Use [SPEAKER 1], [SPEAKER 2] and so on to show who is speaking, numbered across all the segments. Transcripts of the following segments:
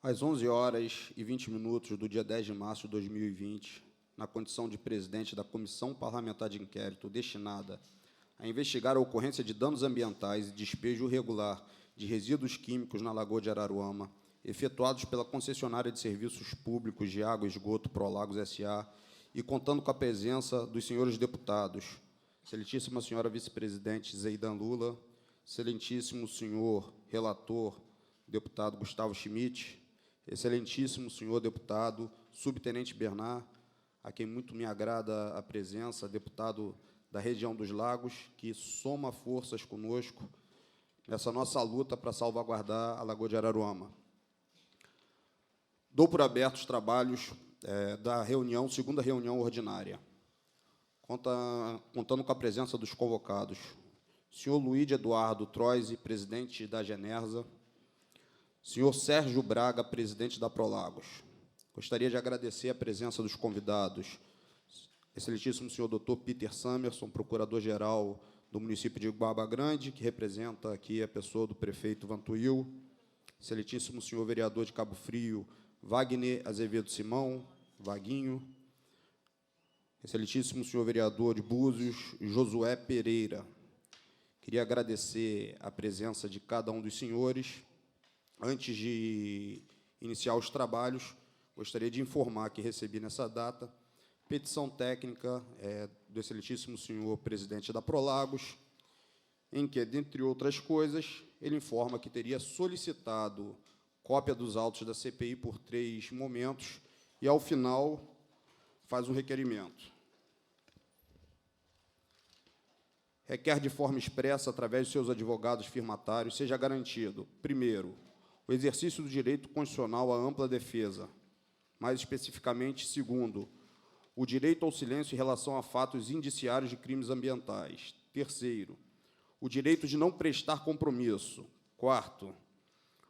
[SPEAKER 1] Às 11h20 do dia 10 de março de 2020, na condição de presidente da Comissão Parlamentar de Inquérito destinada a investigar a ocorrência de danos ambientais e despejo irregular de resíduos químicos na Lagoa de Araruama, efetuados pela concessionária de serviços públicos de água e esgoto Prolagos S.A., e contando com a presença dos senhores deputados, excelentíssima senhora vice-presidente Zeidan Lula, excelentíssimo senhor relator, deputado Gustavo Schmidt, excelentíssimo senhor deputado subtenente Bernard, a quem muito me agrada a presença, deputado da região dos Lagos, que soma forças conosco nessa nossa luta para salvaguardar a Lagoa de Araruama. Dou por abertos os trabalhos da reunião, segunda reunião ordinária, contando com a presença dos convocados, senhor Luiz Eduardo Troisi, presidente da Genersa, senhor Sérgio Braga, presidente da Prolagos. Gostaria de agradecer a presença dos convidados, excelentíssimo senhor doutor Peter Samerson, procurador-geral do município de Barra Grande, que representa aqui a pessoa do prefeito Vantuil, excelentíssimo senhor vereador de Cabo Frio, Wagner Azevedo Simão, Vaguinho, excelentíssimo senhor vereador de Búzios, Josué Pereira. Queria agradecer a presença de cada um dos senhores. Antes de iniciar os trabalhos, gostaria de informar que recebi nessa data petição técnica do excelentíssimo senhor presidente da Prolagos, em que, dentre outras coisas, ele informa que teria solicitado cópia dos autos da CPI por 3 momentos e, ao final, faz um requerimento. Requer de forma expressa, através de seus advogados firmatários, seja garantido, primeiro, o exercício do direito constitucional à ampla defesa, mais especificamente, segundo, o direito ao silêncio em relação a fatos indiciários de crimes ambientais. Terceiro, o direito de não prestar compromisso. Quarto,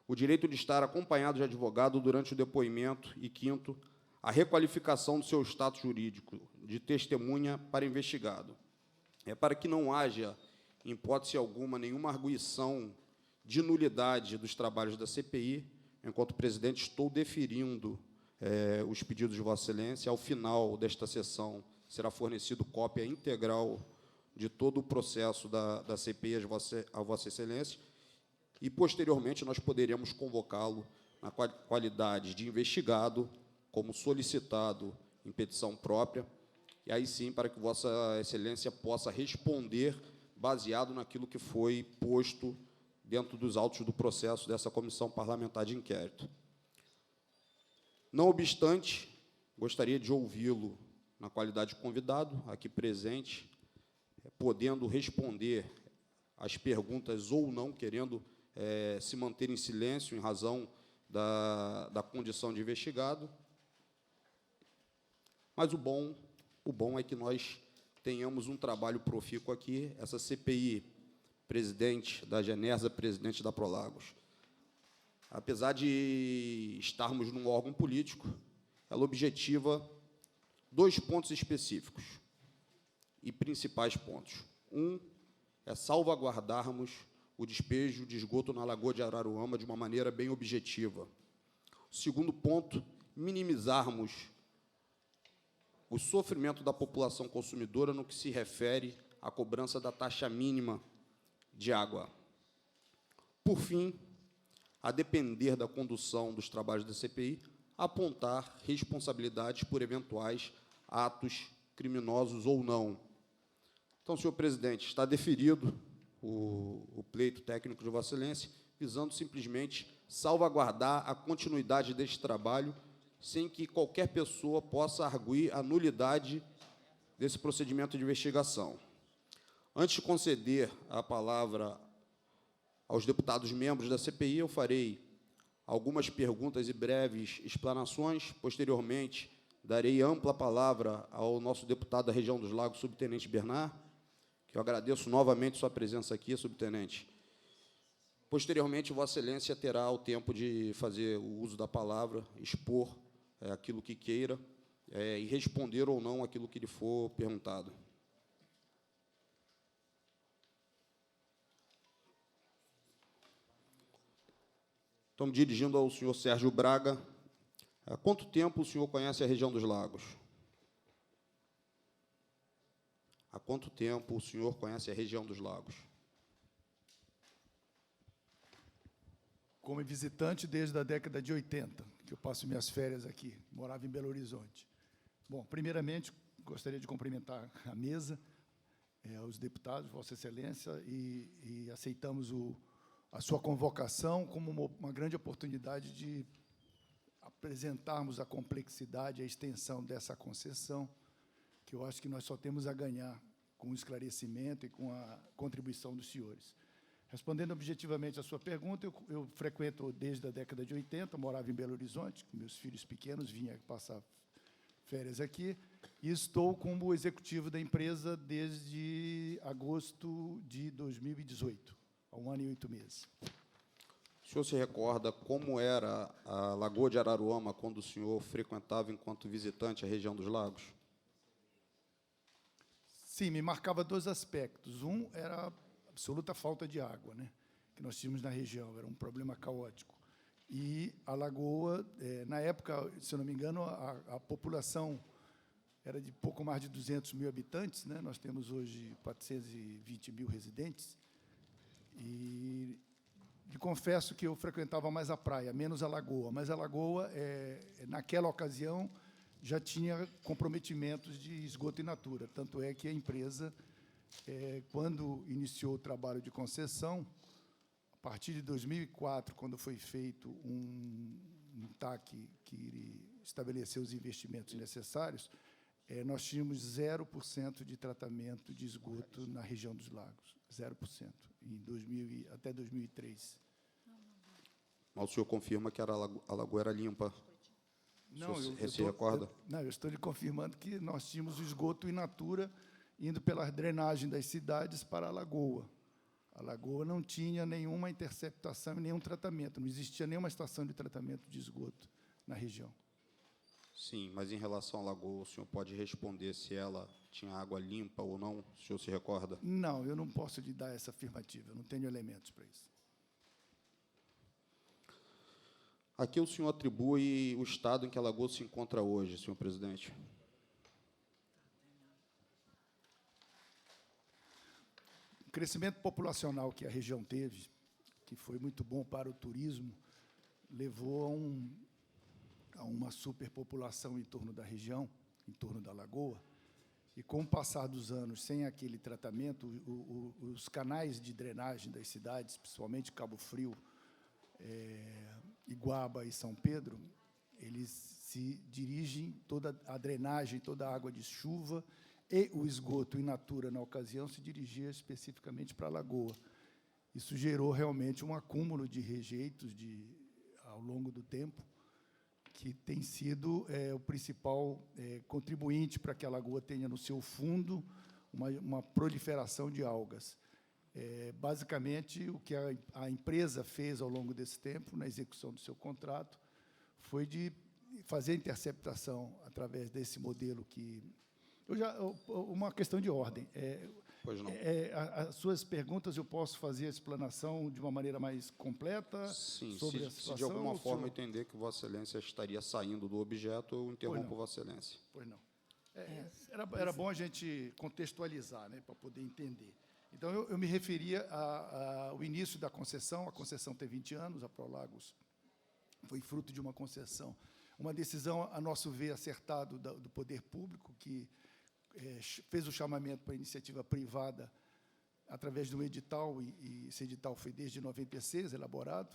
[SPEAKER 1] o direito de estar acompanhado de advogado durante o depoimento. E, quinto, a requalificação do seu status jurídico de testemunha para investigado. Para que não haja, em hipótese alguma, nenhuma arguição de nulidade dos trabalhos da CPI, enquanto presidente, estou deferindo os pedidos de Vossa Excelência. Ao final desta sessão, será fornecido cópia integral de todo o processo da CPI a Vossa Excelência, e, posteriormente, nós poderemos convocá-lo na qualidade de investigado, como solicitado em petição própria, e aí sim, para que Vossa Excelência possa responder baseado naquilo que foi posto dentro dos autos do processo dessa Comissão Parlamentar de Inquérito. Não obstante, gostaria de ouvi-lo na qualidade de convidado, aqui presente, podendo responder às perguntas ou não, querendo se manter em silêncio em razão da condição de investigado. Mas o bom é que nós tenhamos um trabalho profícuo aqui, essa CPI, presidente da Genersa, presidente da Prolagos. Apesar de estarmos num órgão político, ela objetiva 2 pontos específicos e principais pontos. Um é salvaguardarmos o despejo de esgoto na Lagoa de Araruama de uma maneira bem objetiva. O segundo ponto, minimizarmos o sofrimento da população consumidora no que se refere à cobrança da taxa mínima de água. Por fim, a depender da condução dos trabalhos da CPI, apontar responsabilidades por eventuais atos criminosos ou não. Então, senhor presidente, está deferido o pleito técnico de Vossa Excelência, visando simplesmente salvaguardar a continuidade deste trabalho, sem que qualquer pessoa possa arguir a nulidade desse procedimento de investigação. Antes de conceder a palavra aos deputados membros da CPI, eu farei algumas perguntas e breves explanações. Posteriormente, darei ampla palavra ao nosso deputado da região dos Lagos, subtenente Bernard, que eu agradeço novamente sua presença aqui, subtenente. Posteriormente, Vossa Excelência terá o tempo de fazer o uso da palavra, expor aquilo que queira e responder ou não aquilo que lhe for perguntado. Estou me dirigindo ao senhor Sérgio Braga. Há quanto tempo o senhor conhece a região dos lagos? Há quanto tempo o senhor conhece a região dos lagos?
[SPEAKER 2] Como visitante desde a década de 80, que eu passo minhas férias aqui. Morava em Belo Horizonte. Bom, primeiramente, gostaria de cumprimentar a mesa, os deputados, Vossa Excelência, e aceitamos a sua convocação como uma grande oportunidade de apresentarmos a complexidade e a extensão dessa concessão, que eu acho que nós só temos a ganhar com o esclarecimento e com a contribuição dos senhores. Respondendo objetivamente à sua pergunta, eu frequento desde a década de 80, morava em Belo Horizonte, com meus filhos pequenos, vinha passar férias aqui, e estou como executivo da empresa desde agosto de 2018, há 1 ano e 8 meses.
[SPEAKER 1] O senhor se recorda como era a Lagoa de Araruama quando o senhor frequentava, enquanto visitante, a região dos lagos?
[SPEAKER 2] Sim, me marcava 2 aspectos. Um era a absoluta falta de água, né, que nós tínhamos na região, era um problema caótico. E a lagoa, na época, se eu não me engano, a população era de pouco mais de 200 mil habitantes, né? Nós temos hoje 420 mil residentes, e confesso que eu frequentava mais a praia, menos a lagoa, mas a lagoa, naquela ocasião, já tinha comprometimentos de esgoto in natura, tanto é que a empresa, quando iniciou o trabalho de concessão, a partir de 2004, quando foi feito um TAC que estabeleceu os investimentos necessários, nós tínhamos 0% de tratamento de esgoto na região dos lagos, 0%, até 2003.
[SPEAKER 1] Mas o senhor confirma que a lagoa era limpa?
[SPEAKER 2] Não,
[SPEAKER 1] se recorda?
[SPEAKER 2] Eu estou lhe confirmando que nós tínhamos o esgoto in natura indo pela drenagem das cidades para a lagoa. A lagoa não tinha nenhuma interceptação e nenhum tratamento, não existia nenhuma estação de tratamento de esgoto na região.
[SPEAKER 1] Sim, mas em relação à lagoa, o senhor pode responder se ela tinha água limpa ou não? O senhor se recorda?
[SPEAKER 2] Não, eu não posso lhe dar essa afirmativa, eu não tenho elementos para isso.
[SPEAKER 1] Aqui o senhor atribui o estado em que a lagoa se encontra hoje, senhor presidente.
[SPEAKER 2] O crescimento populacional que a região teve, que foi muito bom para o turismo, levou a uma superpopulação em torno da região, em torno da lagoa, e, com o passar dos anos, sem aquele tratamento, os canais de drenagem das cidades, principalmente Cabo Frio, Iguaba e São Pedro, eles se dirigem, toda a drenagem, toda a água de chuva e o esgoto in natura, na ocasião, se dirigia especificamente para a lagoa. Isso gerou realmente um acúmulo de rejeitos ao longo do tempo, que tem sido o principal contribuinte para que a lagoa tenha no seu fundo uma proliferação de algas. Basicamente, o que a empresa fez ao longo desse tempo, na execução do seu contrato, foi de fazer a interceptação através desse modelo que... uma questão de ordem.
[SPEAKER 1] Pois não.
[SPEAKER 2] As suas perguntas, eu posso fazer a explanação de uma maneira mais completa?
[SPEAKER 1] Sim,
[SPEAKER 2] sobre a
[SPEAKER 1] se
[SPEAKER 2] situação,
[SPEAKER 1] de alguma forma
[SPEAKER 2] senhor...
[SPEAKER 1] entender que Vossa Excelência estaria saindo do objeto, eu interrompo Vossa Excelência.
[SPEAKER 2] Pois não. Era bom a gente contextualizar, né, para poder entender. Então, eu me referia ao início da concessão. A concessão tem 20 anos, a Prolagos foi fruto de uma concessão, uma decisão, a nosso ver, acertado do poder público, que fez o chamamento para a iniciativa privada através de um edital, e esse edital foi desde 96 elaborado.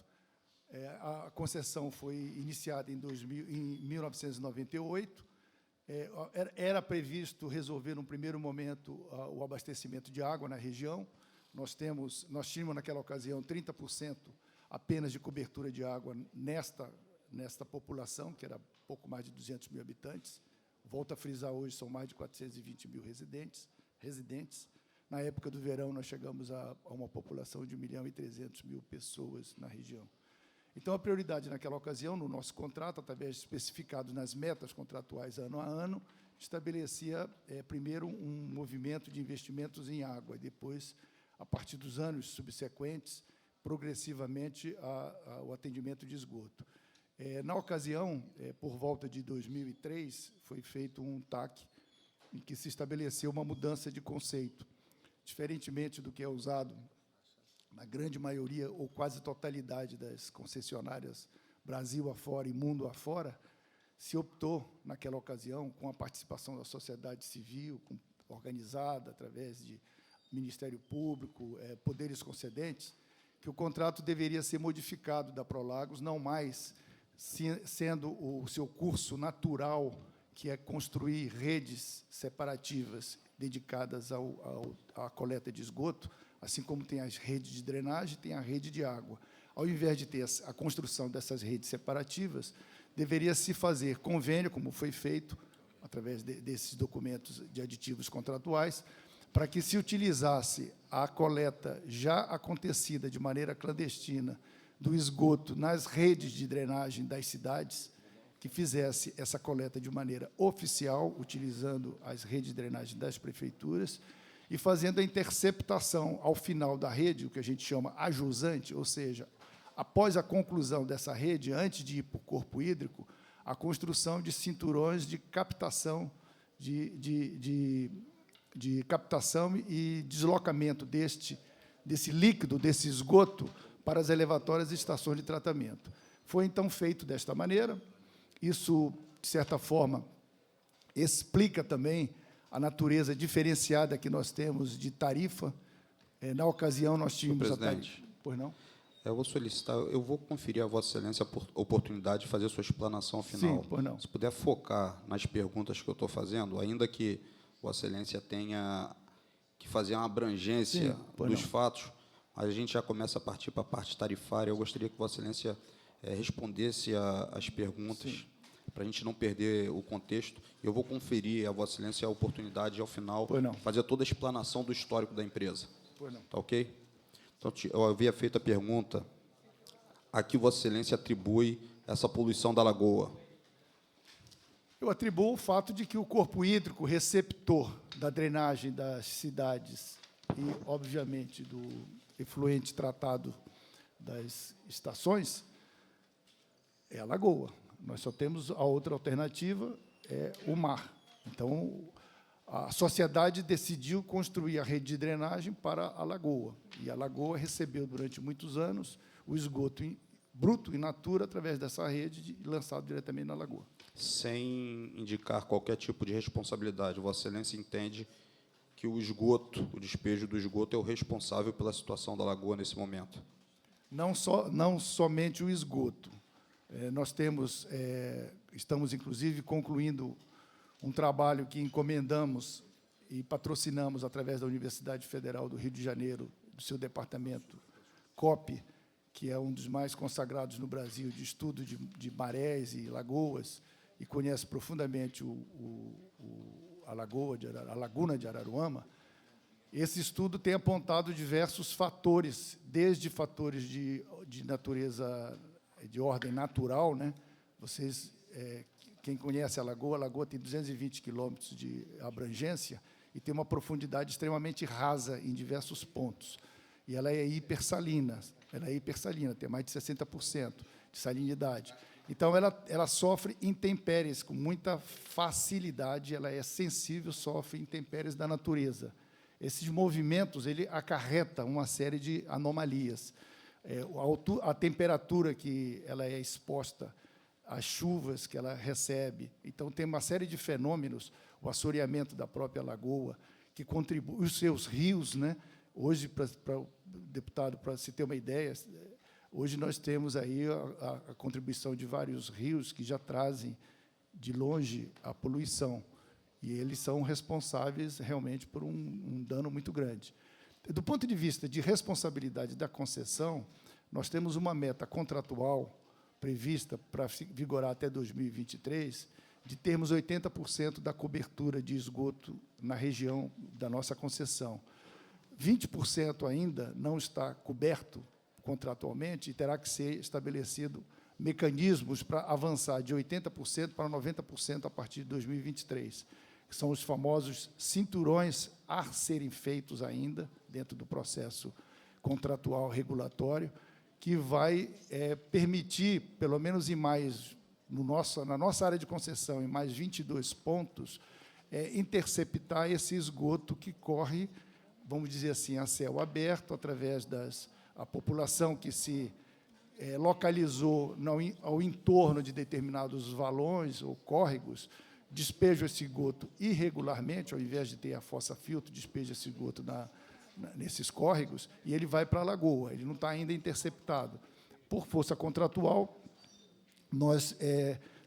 [SPEAKER 2] A concessão foi iniciada em 1998. Era previsto resolver, num primeiro momento, o abastecimento de água na região. Nós tínhamos, naquela ocasião, 30% apenas de cobertura de água nesta população, que era pouco mais de 200 mil habitantes. Volto a frisar, hoje são mais de 420 mil residentes. Na época do verão, nós chegamos a uma população de 1.300.000 pessoas na região. Então, a prioridade naquela ocasião, no nosso contrato, através especificado nas metas contratuais ano a ano, estabelecia, primeiro, um movimento de investimentos em água, e depois, a partir dos anos subsequentes, progressivamente o atendimento de esgoto. Na ocasião, por volta de 2003, foi feito um TAC em que se estabeleceu uma mudança de conceito. Diferentemente do que é usado na grande maioria ou quase totalidade das concessionárias Brasil afora e mundo afora, se optou, naquela ocasião, com a participação da sociedade civil, organizada através de Ministério Público, poderes concedentes, que o contrato deveria ser modificado da Prolagos, não mais sendo o seu curso natural, que é construir redes separativas dedicadas à coleta de esgoto, assim como tem as redes de drenagem, tem a rede de água. Ao invés de ter a construção dessas redes separativas, deveria se fazer convênio, como foi feito, através desses documentos de aditivos contratuais, para que se utilizasse a coleta já acontecida de maneira clandestina do esgoto nas redes de drenagem das cidades, que fizesse essa coleta de maneira oficial, utilizando as redes de drenagem das prefeituras, e fazendo a interceptação ao final da rede, o que a gente chama ajusante, ou seja, após a conclusão dessa rede, antes de ir para o corpo hídrico, a construção de cinturões de captação, de captação e deslocamento desse líquido, desse esgoto, para as elevatórias e estações de tratamento. Foi, então, feito desta maneira. Isso, de certa forma, explica também a natureza diferenciada que nós temos de tarifa. Na ocasião, nós tínhamos
[SPEAKER 1] Senhor presidente,
[SPEAKER 2] Pois não?
[SPEAKER 1] eu vou solicitar, eu vou conferir a Vossa Excelência a oportunidade de fazer a sua explanação final.
[SPEAKER 2] Sim, pois não.
[SPEAKER 1] Se puder focar nas perguntas que eu estou fazendo, ainda que Vossa Excelência tenha que fazer uma abrangência dos fatos, a gente já começa a partir para a parte tarifária. Eu gostaria que Vossa Excelência respondesse as perguntas, para a gente não perder o contexto. Eu vou conferir a Vossa Excelência a oportunidade, ao final, fazer toda a explanação do histórico da empresa. Tá ok? Então, eu havia feito a pergunta a que Vossa Excelência atribui essa poluição da lagoa.
[SPEAKER 2] Eu atribuo o fato de que o corpo hídrico receptor da drenagem das cidades e, obviamente, do efluente tratado das estações é a lagoa. Nós só temos a outra alternativa, é o mar. Então, a sociedade decidiu construir a rede de drenagem para a lagoa. E a lagoa recebeu, durante muitos anos, o esgoto bruto in natura através dessa rede e lançado diretamente na lagoa.
[SPEAKER 1] Sem indicar qualquer tipo de responsabilidade, Vossa Excelência entende que o esgoto, o despejo do esgoto, é o responsável pela situação da lagoa nesse momento?
[SPEAKER 2] Não somente o esgoto. Nós estamos, inclusive, concluindo um trabalho que encomendamos e patrocinamos através da Universidade Federal do Rio de Janeiro, do seu departamento COP, que é um dos mais consagrados no Brasil de estudo de marés e lagoas, e conhece profundamente a Laguna de Araruama. Esse estudo tem apontado diversos fatores, desde fatores de natureza, de ordem natural, né? Quem conhece a lagoa tem 220 quilômetros de abrangência e tem uma profundidade extremamente rasa em diversos pontos. E ela é hipersalina, tem mais de 60% de salinidade. Então, ela sofre intempéries com muita facilidade, ela é sensível, sofre intempéries da natureza. Esses movimentos ele acarreta uma série de anomalias. A temperatura que ela é exposta, as chuvas que ela recebe. Então, tem uma série de fenômenos, o assoreamento da própria lagoa, que contribui, os seus rios, né? Hoje, para o deputado, para se ter uma ideia, hoje nós temos aí a contribuição de vários rios que já trazem de longe a poluição, e eles são responsáveis realmente por um dano muito grande. Do ponto de vista de responsabilidade da concessão, nós temos uma meta contratual prevista para vigorar até 2023, de termos 80% da cobertura de esgoto na região da nossa concessão. 20% ainda não está coberto contratualmente e terá que ser estabelecido mecanismos para avançar de 80% para 90% a partir de 2023, que são os famosos cinturões a serem feitos ainda dentro do processo contratual regulatório, que vai permitir, pelo menos em mais, na nossa área de concessão, em mais 22 pontos, interceptar esse esgoto que corre, vamos dizer assim, a céu aberto, através a população que se localizou ao entorno de determinados valões ou córregos, despeja esse esgoto irregularmente, ao invés de ter a fossa-filtro, despeja esse esgoto nesses córregos, e ele vai para a lagoa, ele não está ainda interceptado. Por força contratual, nós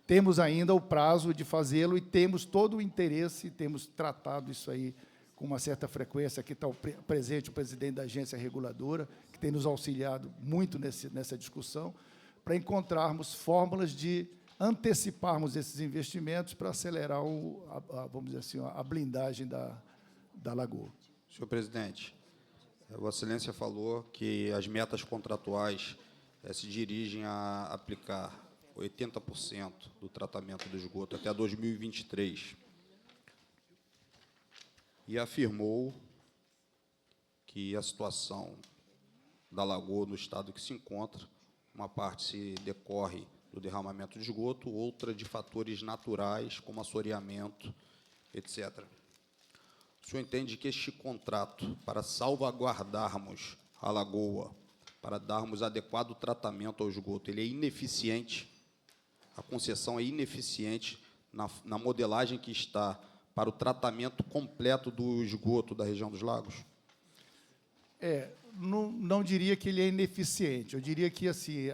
[SPEAKER 2] temos ainda o prazo de fazê-lo e temos todo o interesse, temos tratado isso aí com uma certa frequência. Aqui está presente o presidente da agência reguladora, que tem nos auxiliado muito nessa discussão, para encontrarmos fórmulas de anteciparmos esses investimentos para acelerar, vamos dizer assim, a blindagem da lagoa.
[SPEAKER 1] Senhor presidente, Vossa Excelência falou que as metas contratuais se dirigem a aplicar 80% do tratamento do esgoto até 2023. E afirmou que a situação da lagoa no estado que se encontra, uma parte se decorre do derramamento de esgoto, outra de fatores naturais, como assoreamento, etc. O senhor entende que este contrato, para salvaguardarmos a lagoa, para darmos adequado tratamento ao esgoto, ele é ineficiente? A concessão é ineficiente na modelagem que está para o tratamento completo do esgoto da região dos lagos?
[SPEAKER 2] Não diria que ele é ineficiente. Eu diria que, assim,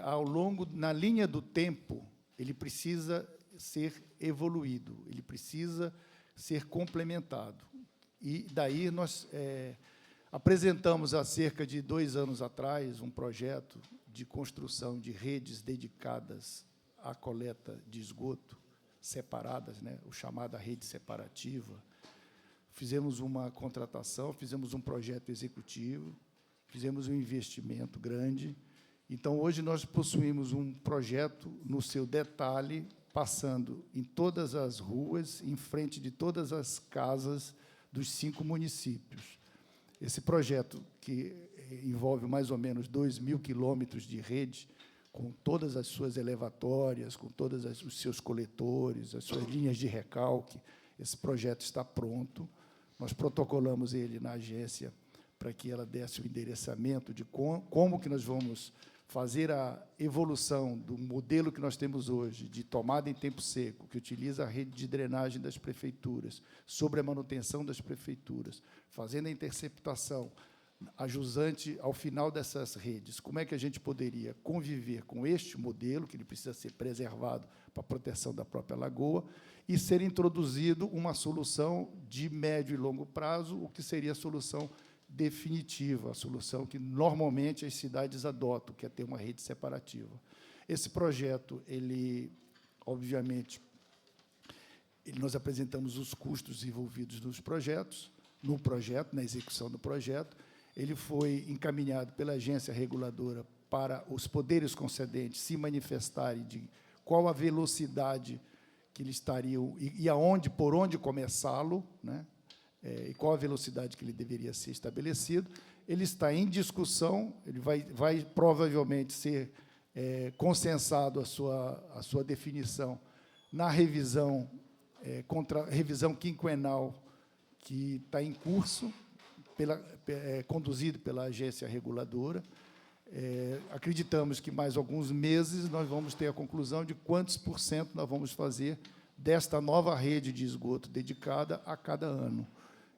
[SPEAKER 2] na linha do tempo, ele precisa ser evoluído, ele precisa ser complementado. E daí nós apresentamos, há cerca de 2 anos atrás, um projeto de construção de redes dedicadas à coleta de esgoto, separadas, né, o chamada rede separativa. Fizemos uma contratação, fizemos um projeto executivo, fizemos um investimento grande. Então, hoje, nós possuímos um projeto, no seu detalhe, passando em todas as ruas, em frente de todas as casas dos 5 municípios. Esse projeto, que envolve mais ou menos 2.000 quilômetros de rede, com todas as suas elevatórias, com todos os seus coletores, as suas linhas de recalque, esse projeto está pronto. Nós protocolamos ele na agência para que ela desse o endereçamento de como que nós vamos fazer a evolução do modelo que nós temos hoje, de tomada em tempo seco, que utiliza a rede de drenagem das prefeituras, sobre a manutenção das prefeituras, fazendo a interceptação ajusante ao final dessas redes. Como é que a gente poderia conviver com este modelo, que ele precisa ser preservado para a proteção da própria lagoa, e ser introduzido uma solução de médio e longo prazo, o que seria a solução definitiva, a solução que normalmente as cidades adotam, que é ter uma rede separativa. Esse projeto, obviamente, nós apresentamos os custos envolvidos no projeto, na execução do projeto. Ele foi encaminhado pela agência reguladora para os poderes concedentes se manifestarem de qual a velocidade que eles estariam e por onde começá-lo, né? E qual a velocidade que ele deveria ser estabelecido. Ele está em discussão, ele vai provavelmente ser consensado a sua definição na revisão, revisão quinquenal que está em curso, conduzido pela agência reguladora. Acreditamos que, mais alguns meses, nós vamos ter a conclusão de quantos % nós vamos fazer desta nova rede de esgoto dedicada a cada ano.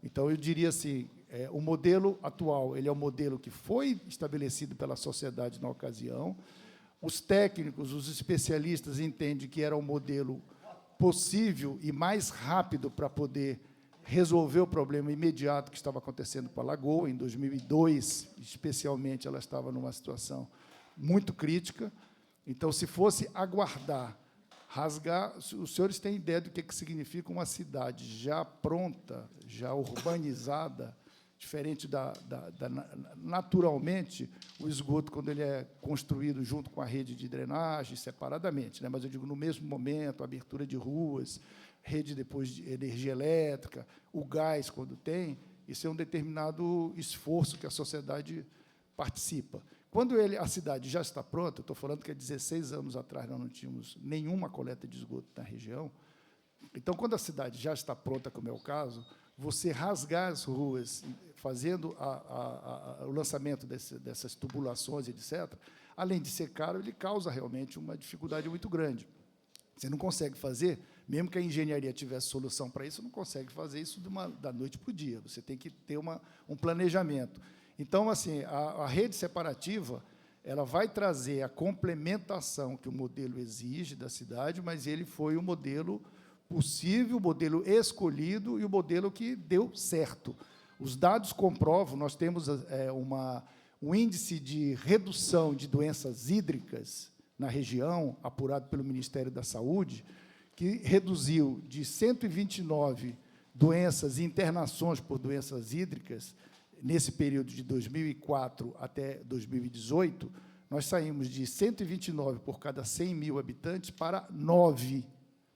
[SPEAKER 2] Então, eu diria assim, o modelo atual ele é o modelo que foi estabelecido pela sociedade na ocasião. Os técnicos, os especialistas entendem que era o modelo possível e mais rápido para poder resolver o problema imediato que estava acontecendo com a lagoa. Em 2002, especialmente, ela estava numa situação muito crítica. Então, se fosse aguardar, rasgar... Os senhores têm ideia do que significa uma cidade já pronta, já urbanizada, diferente naturalmente, o esgoto, quando ele é construído junto com a rede de drenagem, separadamente, né? Mas eu digo, no mesmo momento, abertura de ruas, rede depois de energia elétrica, o gás, quando tem, isso é um determinado esforço que a sociedade participa. Quando a cidade já está pronta, eu estou falando que há 16 anos atrás nós não tínhamos nenhuma coleta de esgoto na região. Então, quando a cidade já está pronta, como é o caso, você rasgar as ruas, fazendo o lançamento dessas tubulações, etc., além de ser caro, ele causa realmente uma dificuldade muito grande. Você não consegue fazer, mesmo que a engenharia tivesse solução para isso, não consegue fazer isso da noite para o dia. Você tem que ter um planejamento. Então, assim, a rede separativa ela vai trazer a complementação que o modelo exige da cidade, mas ele foi o modelo possível, o modelo escolhido e o modelo que deu certo. Os dados comprovam, nós temos um índice de redução de doenças hídricas na região, apurado pelo Ministério da Saúde, que reduziu de 129 doenças e internações por doenças hídricas, nesse período de 2004 até 2018, nós saímos de 129 por cada 100 mil habitantes para 9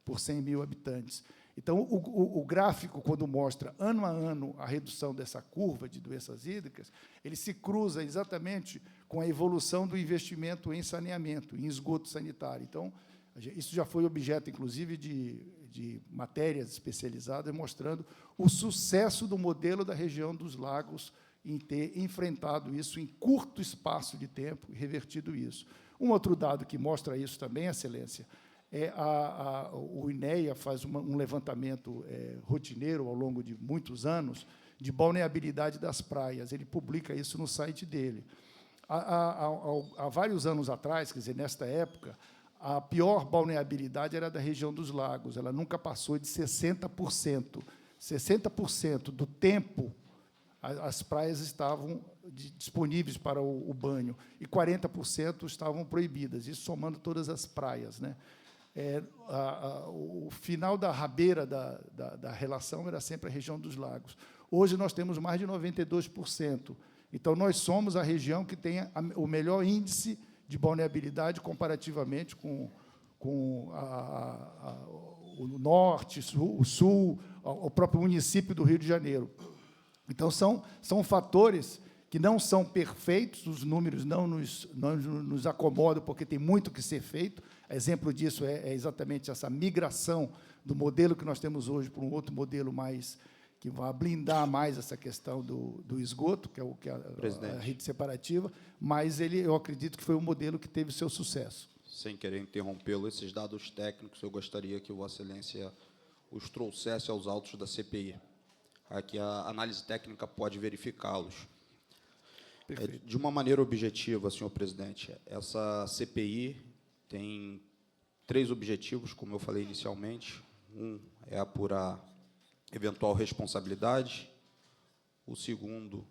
[SPEAKER 2] por 100 mil habitantes. Então, o gráfico, quando mostra ano a ano a redução dessa curva de doenças hídricas, ele se cruza exatamente com a evolução do investimento em saneamento, em esgoto sanitário. Então, isso já foi objeto, inclusive, de matérias especializadas, mostrando o sucesso do modelo da região dos lagos em ter enfrentado isso em curto espaço de tempo e revertido isso. Um outro dado que mostra isso também, Excelência, o INEA faz um levantamento rotineiro, ao longo de muitos anos, de balneabilidade das praias. Ele publica isso no site dele. Há vários anos atrás, quer dizer, nesta época, a pior balneabilidade era da região dos lagos, ela nunca passou de 60%. 60% do tempo as praias estavam disponíveis para o banho, e 40% estavam proibidas, isso somando todas as praias, né? O final da rabeira da relação era sempre a região dos lagos. Hoje nós temos mais de 92%. Então, nós somos a região que tem o melhor índice de balneabilidade comparativamente com o norte, o sul, o próprio município do Rio de Janeiro. Então, são fatores que não são perfeitos, os números não nos acomodam, porque tem muito que ser feito. Exemplo disso é exatamente essa migração do modelo que nós temos hoje para um outro modelo mais que vai blindar mais essa questão do esgoto, que é a rede separativa, mas eu acredito que foi um modelo que teve seu sucesso.
[SPEAKER 1] Sem querer interrompê-lo, esses dados técnicos, eu gostaria que Vossa Excelência os trouxesse aos autos da CPI. Aqui a análise técnica pode verificá-los. De uma maneira objetiva, senhor presidente, essa CPI tem 3 objetivos, como eu falei inicialmente. Um é apurar eventual responsabilidade. O segundo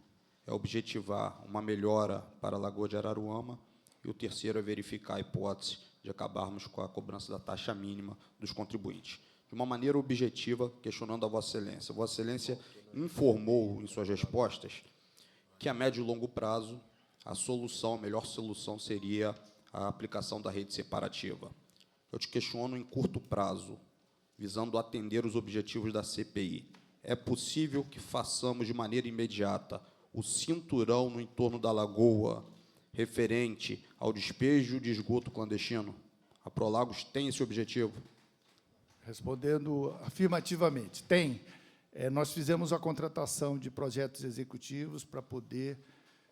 [SPEAKER 1] é objetivar uma melhora para a Lagoa de Araruama. E o terceiro é verificar a hipótese de acabarmos com a cobrança da taxa mínima dos contribuintes. De uma maneira objetiva, questionando a Vossa Excelência. Vossa Excelência informou, em suas respostas, que, a médio e longo prazo, a melhor solução seria a aplicação da rede separativa. Eu te questiono em curto prazo, visando atender os objetivos da CPI. É possível que façamos de maneira imediata o cinturão no entorno da lagoa referente ao despejo de esgoto clandestino? A Prolagos tem esse objetivo?
[SPEAKER 2] Respondendo afirmativamente, tem. Nós fizemos a contratação de projetos executivos para poder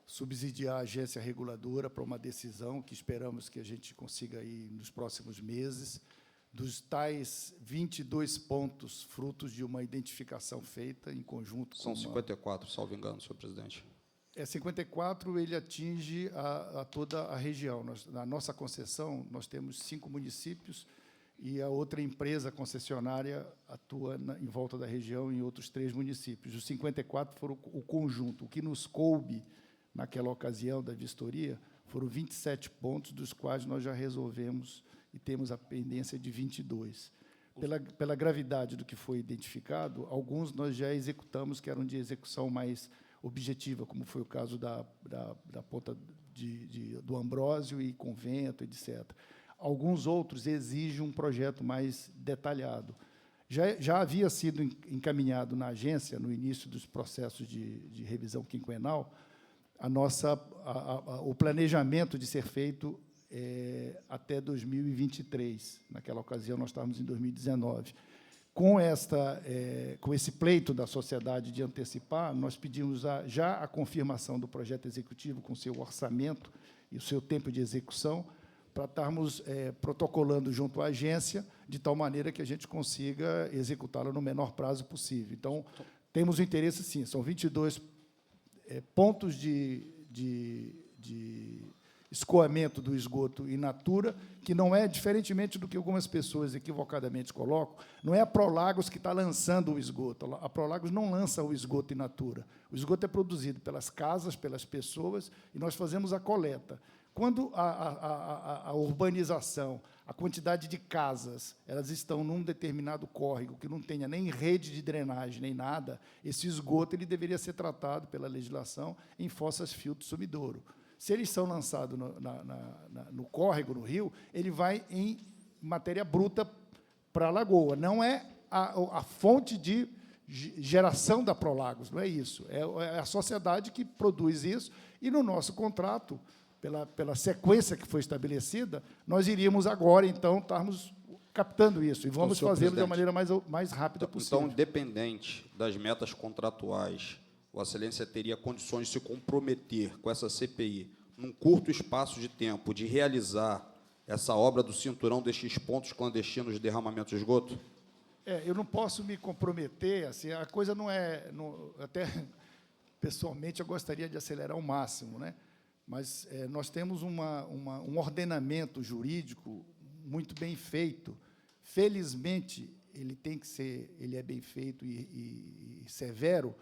[SPEAKER 2] subsidiar a agência reguladora para uma decisão que esperamos que a gente consiga aí nos próximos meses, dos tais 22 pontos, frutos de uma identificação feita em conjunto com...
[SPEAKER 1] São 54, salvo engano, senhor presidente.
[SPEAKER 2] 54, ele atinge a toda a região. Na nossa concessão, nós temos 5 municípios e a outra empresa concessionária atua em volta da região em outros 3 municípios. Os 54 foram o conjunto. O que nos coube naquela ocasião da vistoria foram 27 pontos, dos quais nós já resolvemos e temos a pendência de 22. Pela gravidade do que foi identificado, alguns nós já executamos, que eram de execução mais objetiva, como foi o caso da ponta do Ambrósio e Convento, etc. Alguns outros exigem um projeto mais detalhado. Já havia sido encaminhado na agência, no início dos processos de revisão quinquenal, o planejamento de ser feito até 2023. Naquela ocasião, nós estávamos em 2019. Com esse pleito da sociedade de antecipar, nós pedimos já a confirmação do projeto executivo com seu orçamento e o seu tempo de execução, para estarmos protocolando junto à agência, de tal maneira que a gente consiga executá-la no menor prazo possível. Então, temos o interesse, sim, são 22 pontos de escoamento do esgoto in natura, que não é, diferentemente do que algumas pessoas equivocadamente colocam, não é a Prolagos que está lançando o esgoto. A Prolagos não lança o esgoto in natura. O esgoto é produzido pelas casas, pelas pessoas, e nós fazemos a coleta. Quando a urbanização, a quantidade de casas, elas estão num determinado córrego que não tenha nem rede de drenagem, nem nada, esse esgoto ele deveria ser tratado pela legislação em fossas filtro sumidouro. Se eles são lançados no córrego, no rio, ele vai em matéria bruta para a lagoa. Não é a fonte de geração da Prolagos, não é isso. É a sociedade que produz isso, e, no nosso contrato, pela sequência que foi estabelecida, nós iríamos agora, então, estarmos captando isso, e vamos fazê-lo da maneira mais rápida possível.
[SPEAKER 1] Então, independente das metas contratuais, Vossa Excelência teria condições de se comprometer com essa CPI, num curto espaço de tempo, de realizar essa obra do cinturão destes pontos clandestinos de derramamento de esgoto?
[SPEAKER 2] Eu não posso me comprometer, assim, a coisa não é... até, pessoalmente, eu gostaria de acelerar ao máximo, né? Mas nós temos um ordenamento jurídico muito bem feito. Felizmente, ele é bem feito e severo,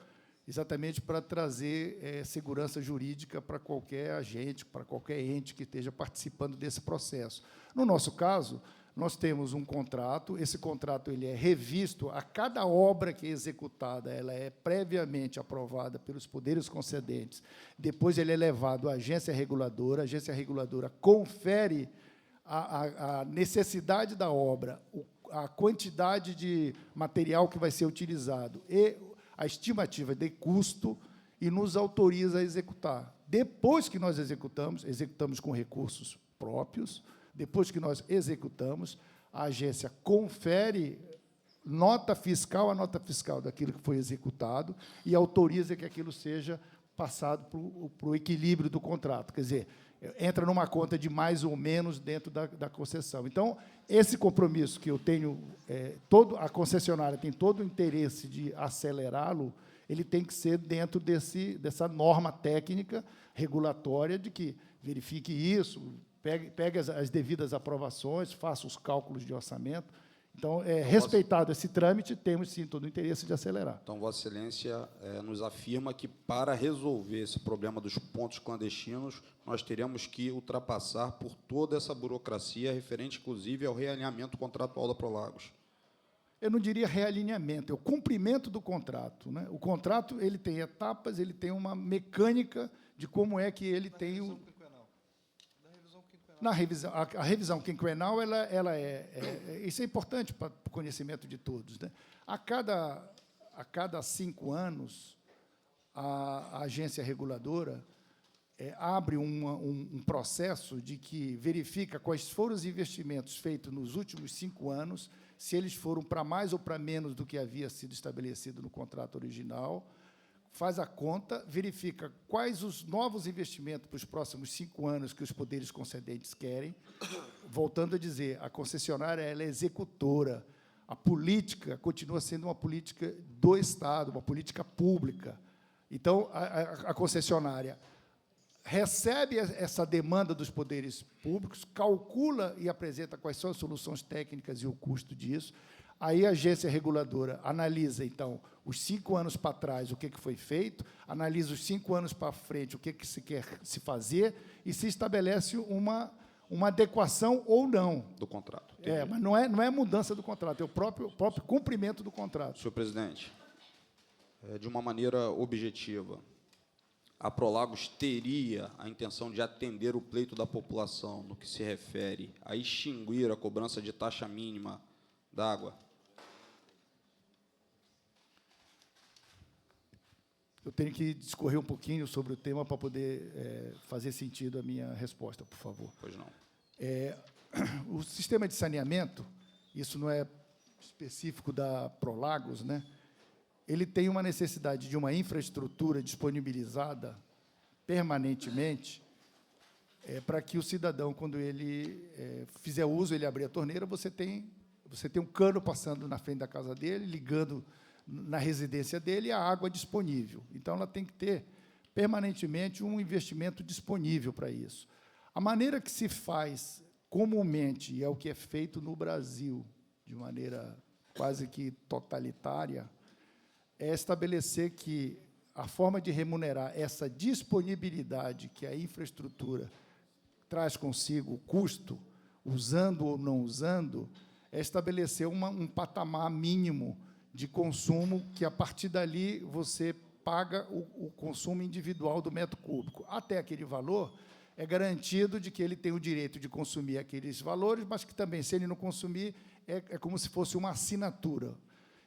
[SPEAKER 2] exatamente para trazer segurança jurídica para qualquer agente, para qualquer ente que esteja participando desse processo. No nosso caso, nós temos um contrato, esse contrato ele é revisto, a cada obra que é executada, ela é previamente aprovada pelos poderes concedentes, depois ele é levado à agência reguladora, a agência reguladora confere a necessidade da obra, a quantidade de material que vai ser utilizado e a estimativa de custo, e nos autoriza a executar. Depois que nós executamos com recursos próprios. Depois que nós executamos, a agência confere nota fiscal a nota fiscal daquilo que foi executado e autoriza que aquilo seja passado para o equilíbrio do contrato. Quer dizer, entra numa conta de mais ou menos dentro da concessão. Então, esse compromisso que eu tenho, a concessionária tem todo o interesse de acelerá-lo, ele tem que ser dentro dessa norma técnica regulatória de que verifique isso, pegue as devidas aprovações, faça os cálculos de orçamento. Então, respeitado esse trâmite, temos, sim, todo o interesse de acelerar.
[SPEAKER 1] Então, Vossa Excelência nos afirma que, para resolver esse problema dos pontos clandestinos, nós teremos que ultrapassar por toda essa burocracia, referente, inclusive, ao realinhamento contratual da Prolagos.
[SPEAKER 2] Eu não diria realinhamento, é o cumprimento do contrato, né? O contrato ele tem etapas, ele tem uma mecânica de como é que ele tem o... A revisão quinquenal, isso é importante para o conhecimento de todos, né? A cada 5 anos, a agência reguladora abre um processo de que verifica quais foram os investimentos feitos nos últimos 5 anos, se eles foram para mais ou para menos do que havia sido estabelecido no contrato original, faz a conta, verifica quais os novos investimentos para os próximos 5 anos que os poderes concedentes querem. Voltando a dizer, a concessionária ela é executora. A política continua sendo uma política do Estado, uma política pública. Então, a concessionária recebe essa demanda dos poderes públicos, calcula e apresenta quais são as soluções técnicas e o custo disso. Aí a agência reguladora analisa, então, os 5 anos para trás, o que foi feito, analisa os 5 anos para frente, o que se quer se fazer, e se estabelece uma adequação ou não.
[SPEAKER 1] Do contrato.
[SPEAKER 2] Mas não é mudança do contrato, é o próprio cumprimento do contrato.
[SPEAKER 1] Senhor presidente, de uma maneira objetiva, a Prolagos teria a intenção de atender o pleito da população no que se refere a extinguir a cobrança de taxa mínima da água?
[SPEAKER 2] eu tenho que discorrer um pouquinho sobre o tema para poder fazer sentido a minha resposta, por favor.
[SPEAKER 1] Pois não.
[SPEAKER 2] O sistema de saneamento, isso não é específico da Prolagos, né? Ele tem uma necessidade de uma infraestrutura disponibilizada permanentemente para que o cidadão, quando ele fizer uso, ele abrir a torneira, você tem um cano passando na frente da casa dele, ligando na residência dele, e a água disponível. Então, ela tem que ter permanentemente um investimento disponível para isso. A maneira que se faz comumente, e é o que é feito no Brasil, de maneira quase que totalitária, é estabelecer que a forma de remunerar essa disponibilidade que a infraestrutura traz consigo, o custo, usando ou não usando, é estabelecer um patamar mínimo de consumo, que, a partir dali, você paga o consumo individual do metro cúbico. Até aquele valor, é garantido de que ele tem o direito de consumir aqueles valores, mas que também, se ele não consumir, é como se fosse uma assinatura.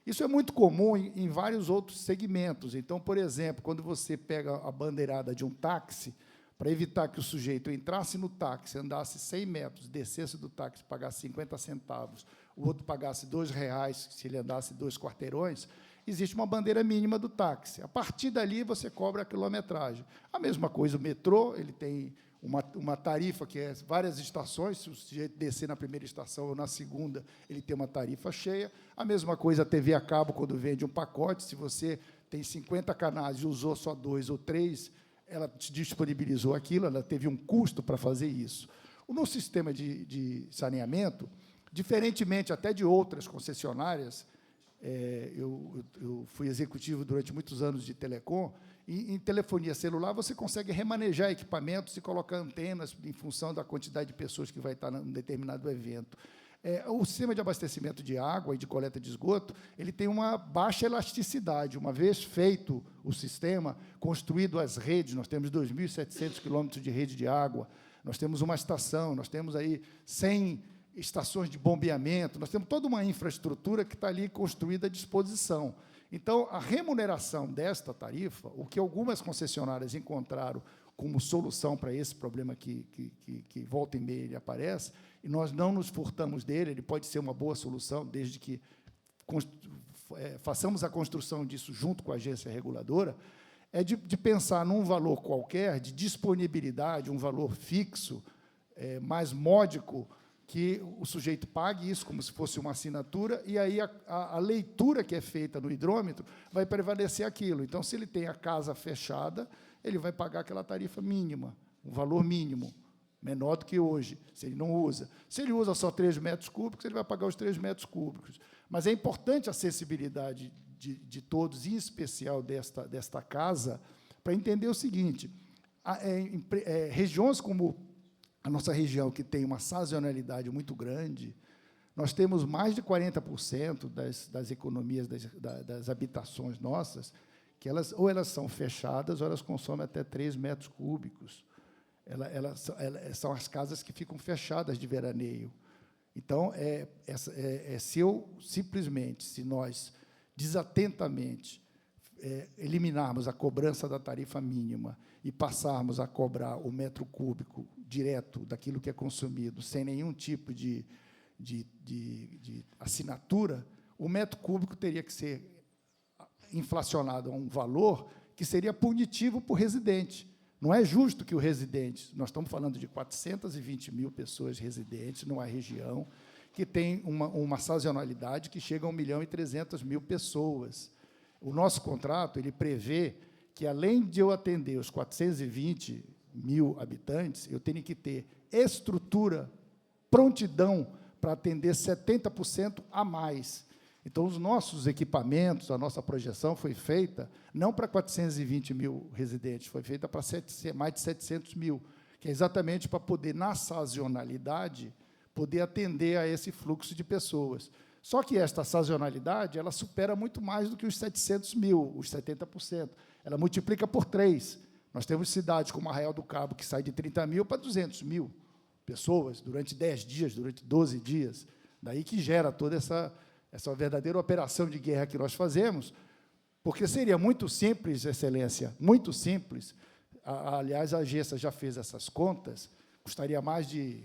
[SPEAKER 2] Isso é muito comum em vários outros segmentos. Então, por exemplo, quando você pega a bandeirada de um táxi, para evitar que o sujeito entrasse no táxi, andasse 100 metros, descesse do táxi, pagasse 50 centavos, o outro pagasse R$2, se ele andasse 2 quarteirões, existe uma bandeira mínima do táxi. A partir dali, você cobra a quilometragem. A mesma coisa, o metrô, ele tem uma tarifa, que é várias estações, se o sujeito descer na primeira estação ou na segunda, ele tem uma tarifa cheia. A mesma coisa a TV a cabo, quando vende um pacote, se você tem 50 canais e usou só 2 ou 3, ela te disponibilizou aquilo, ela teve um custo para fazer isso. No sistema de saneamento, diferentemente até de outras concessionárias, eu fui executivo durante muitos anos de telecom, e em telefonia celular você consegue remanejar equipamentos e colocar antenas em função da quantidade de pessoas que vai estar num determinado evento. O sistema de abastecimento de água e de coleta de esgoto, ele tem uma baixa elasticidade. Uma vez feito o sistema, construído as redes, nós temos 2.700 quilômetros de rede de água, nós temos uma estação, nós temos aí 100 estações de bombeamento, nós temos toda uma infraestrutura que está ali construída à disposição. Então, a remuneração desta tarifa, o que algumas concessionárias encontraram como solução para esse problema que volta e meia ele aparece, e nós não nos furtamos dele, ele pode ser uma boa solução, desde que façamos a construção disso junto com a agência reguladora, é de pensar num valor qualquer, de disponibilidade, um valor fixo, mais módico, que o sujeito pague isso como se fosse uma assinatura, e aí a leitura que é feita no hidrômetro vai prevalecer aquilo. Então, se ele tem a casa fechada, ele vai pagar aquela tarifa mínima, um valor mínimo, menor do que hoje, se ele não usa. Se ele usa só 3 metros cúbicos, ele vai pagar os 3 metros cúbicos. Mas é importante a acessibilidade de todos, em especial desta casa, para entender o seguinte: regiões como a nossa região, que tem uma sazonalidade muito grande, nós temos mais de 40% das economias das habitações nossas, que ou elas são fechadas, ou elas consomem até 3 metros cúbicos. São as casas que ficam fechadas de veraneio. Então, se nós, desatentamente, eliminarmos a cobrança da tarifa mínima e passarmos a cobrar o metro cúbico direto daquilo que é consumido, sem nenhum tipo de assinatura, o metro cúbico teria que ser inflacionado a um valor que seria punitivo para o residente. Não é justo que o residente, nós estamos falando de 420 mil pessoas residentes numa região que tem uma sazonalidade que chega a 1.300.000 pessoas. O nosso contrato, ele prevê que, além de eu atender os 420 mil habitantes, eu tenho que ter estrutura, prontidão para atender 70% a mais. Então, os nossos equipamentos, a nossa projeção foi feita não para 420 mil residentes, foi feita para mais de 700 mil, que é exatamente para poder, na sazonalidade, poder atender a esse fluxo de pessoas. Só que esta sazonalidade, ela supera muito mais do que os 700 mil, os 70%. Ela multiplica por 3. Nós temos cidades como Arraial do Cabo, que sai de 30 mil para 200 mil pessoas durante 10 dias, durante 12 dias. Daí que gera toda essa verdadeira operação de guerra que nós fazemos, Porque seria muito simples, Excelência, muito simples. Aliás, a agência já fez essas contas, custaria mais de,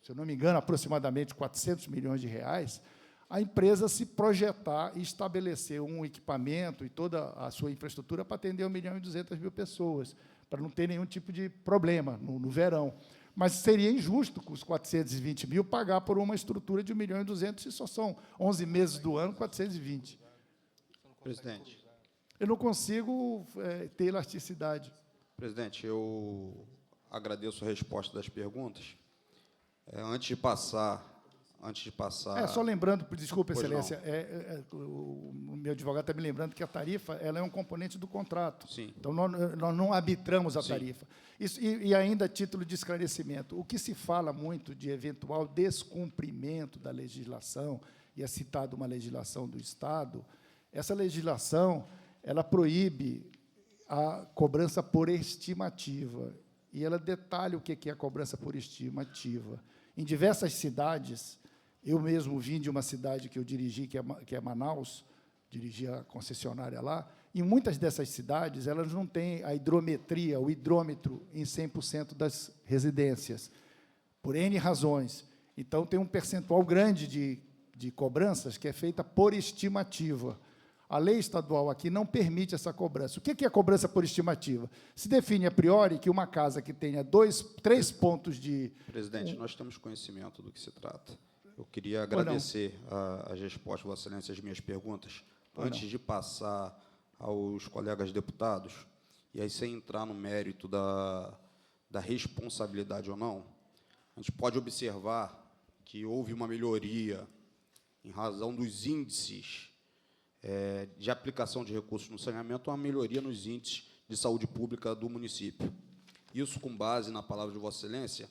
[SPEAKER 2] se eu não me engano, aproximadamente 400 milhões de reais, a empresa se projetar e estabelecer um equipamento e toda a sua infraestrutura para atender 1.200.000 pessoas, para não ter nenhum tipo de problema no verão. Mas seria injusto, com os 420 mil, pagar por uma estrutura de 1.200.000, se só são 11 meses do ano, 420.
[SPEAKER 1] Presidente.
[SPEAKER 2] Eu não consigo ter elasticidade.
[SPEAKER 1] Presidente, eu agradeço a resposta das perguntas. Antes de passar...
[SPEAKER 2] Só lembrando, desculpa,
[SPEAKER 1] Pois
[SPEAKER 2] Excelência, o meu advogado está me lembrando que a tarifa ela é um componente do contrato.
[SPEAKER 1] Sim.
[SPEAKER 2] Então, nós não arbitramos a
[SPEAKER 1] Sim.
[SPEAKER 2] tarifa. Isso, e ainda, a título de esclarecimento, o que se fala muito de eventual descumprimento da legislação, e é citada uma legislação do Estado, essa legislação ela proíbe a cobrança por estimativa, e ela detalha o que é a cobrança por estimativa. Em diversas cidades, eu mesmo vim de uma cidade que eu dirigi, que é Manaus, dirigi a concessionária lá, e muitas dessas cidades elas não têm a hidrometria, o hidrômetro, em 100% das residências, por N razões. Então, tem um percentual grande de cobranças que é feita por estimativa. A lei estadual aqui não permite essa cobrança. O que é a cobrança por estimativa? Se define a priori que uma casa que tenha 3 pontos de...
[SPEAKER 1] Presidente, nós temos conhecimento do que se trata. Eu queria agradecer as respostas, Vossa Excelência, às minhas perguntas. Antes de passar aos colegas deputados, e aí sem entrar no mérito da responsabilidade ou não, a gente pode observar que houve uma melhoria em razão dos índices de aplicação de recursos no saneamento, uma melhoria nos índices de saúde pública do município. Isso com base, na palavra de Vossa Excelência,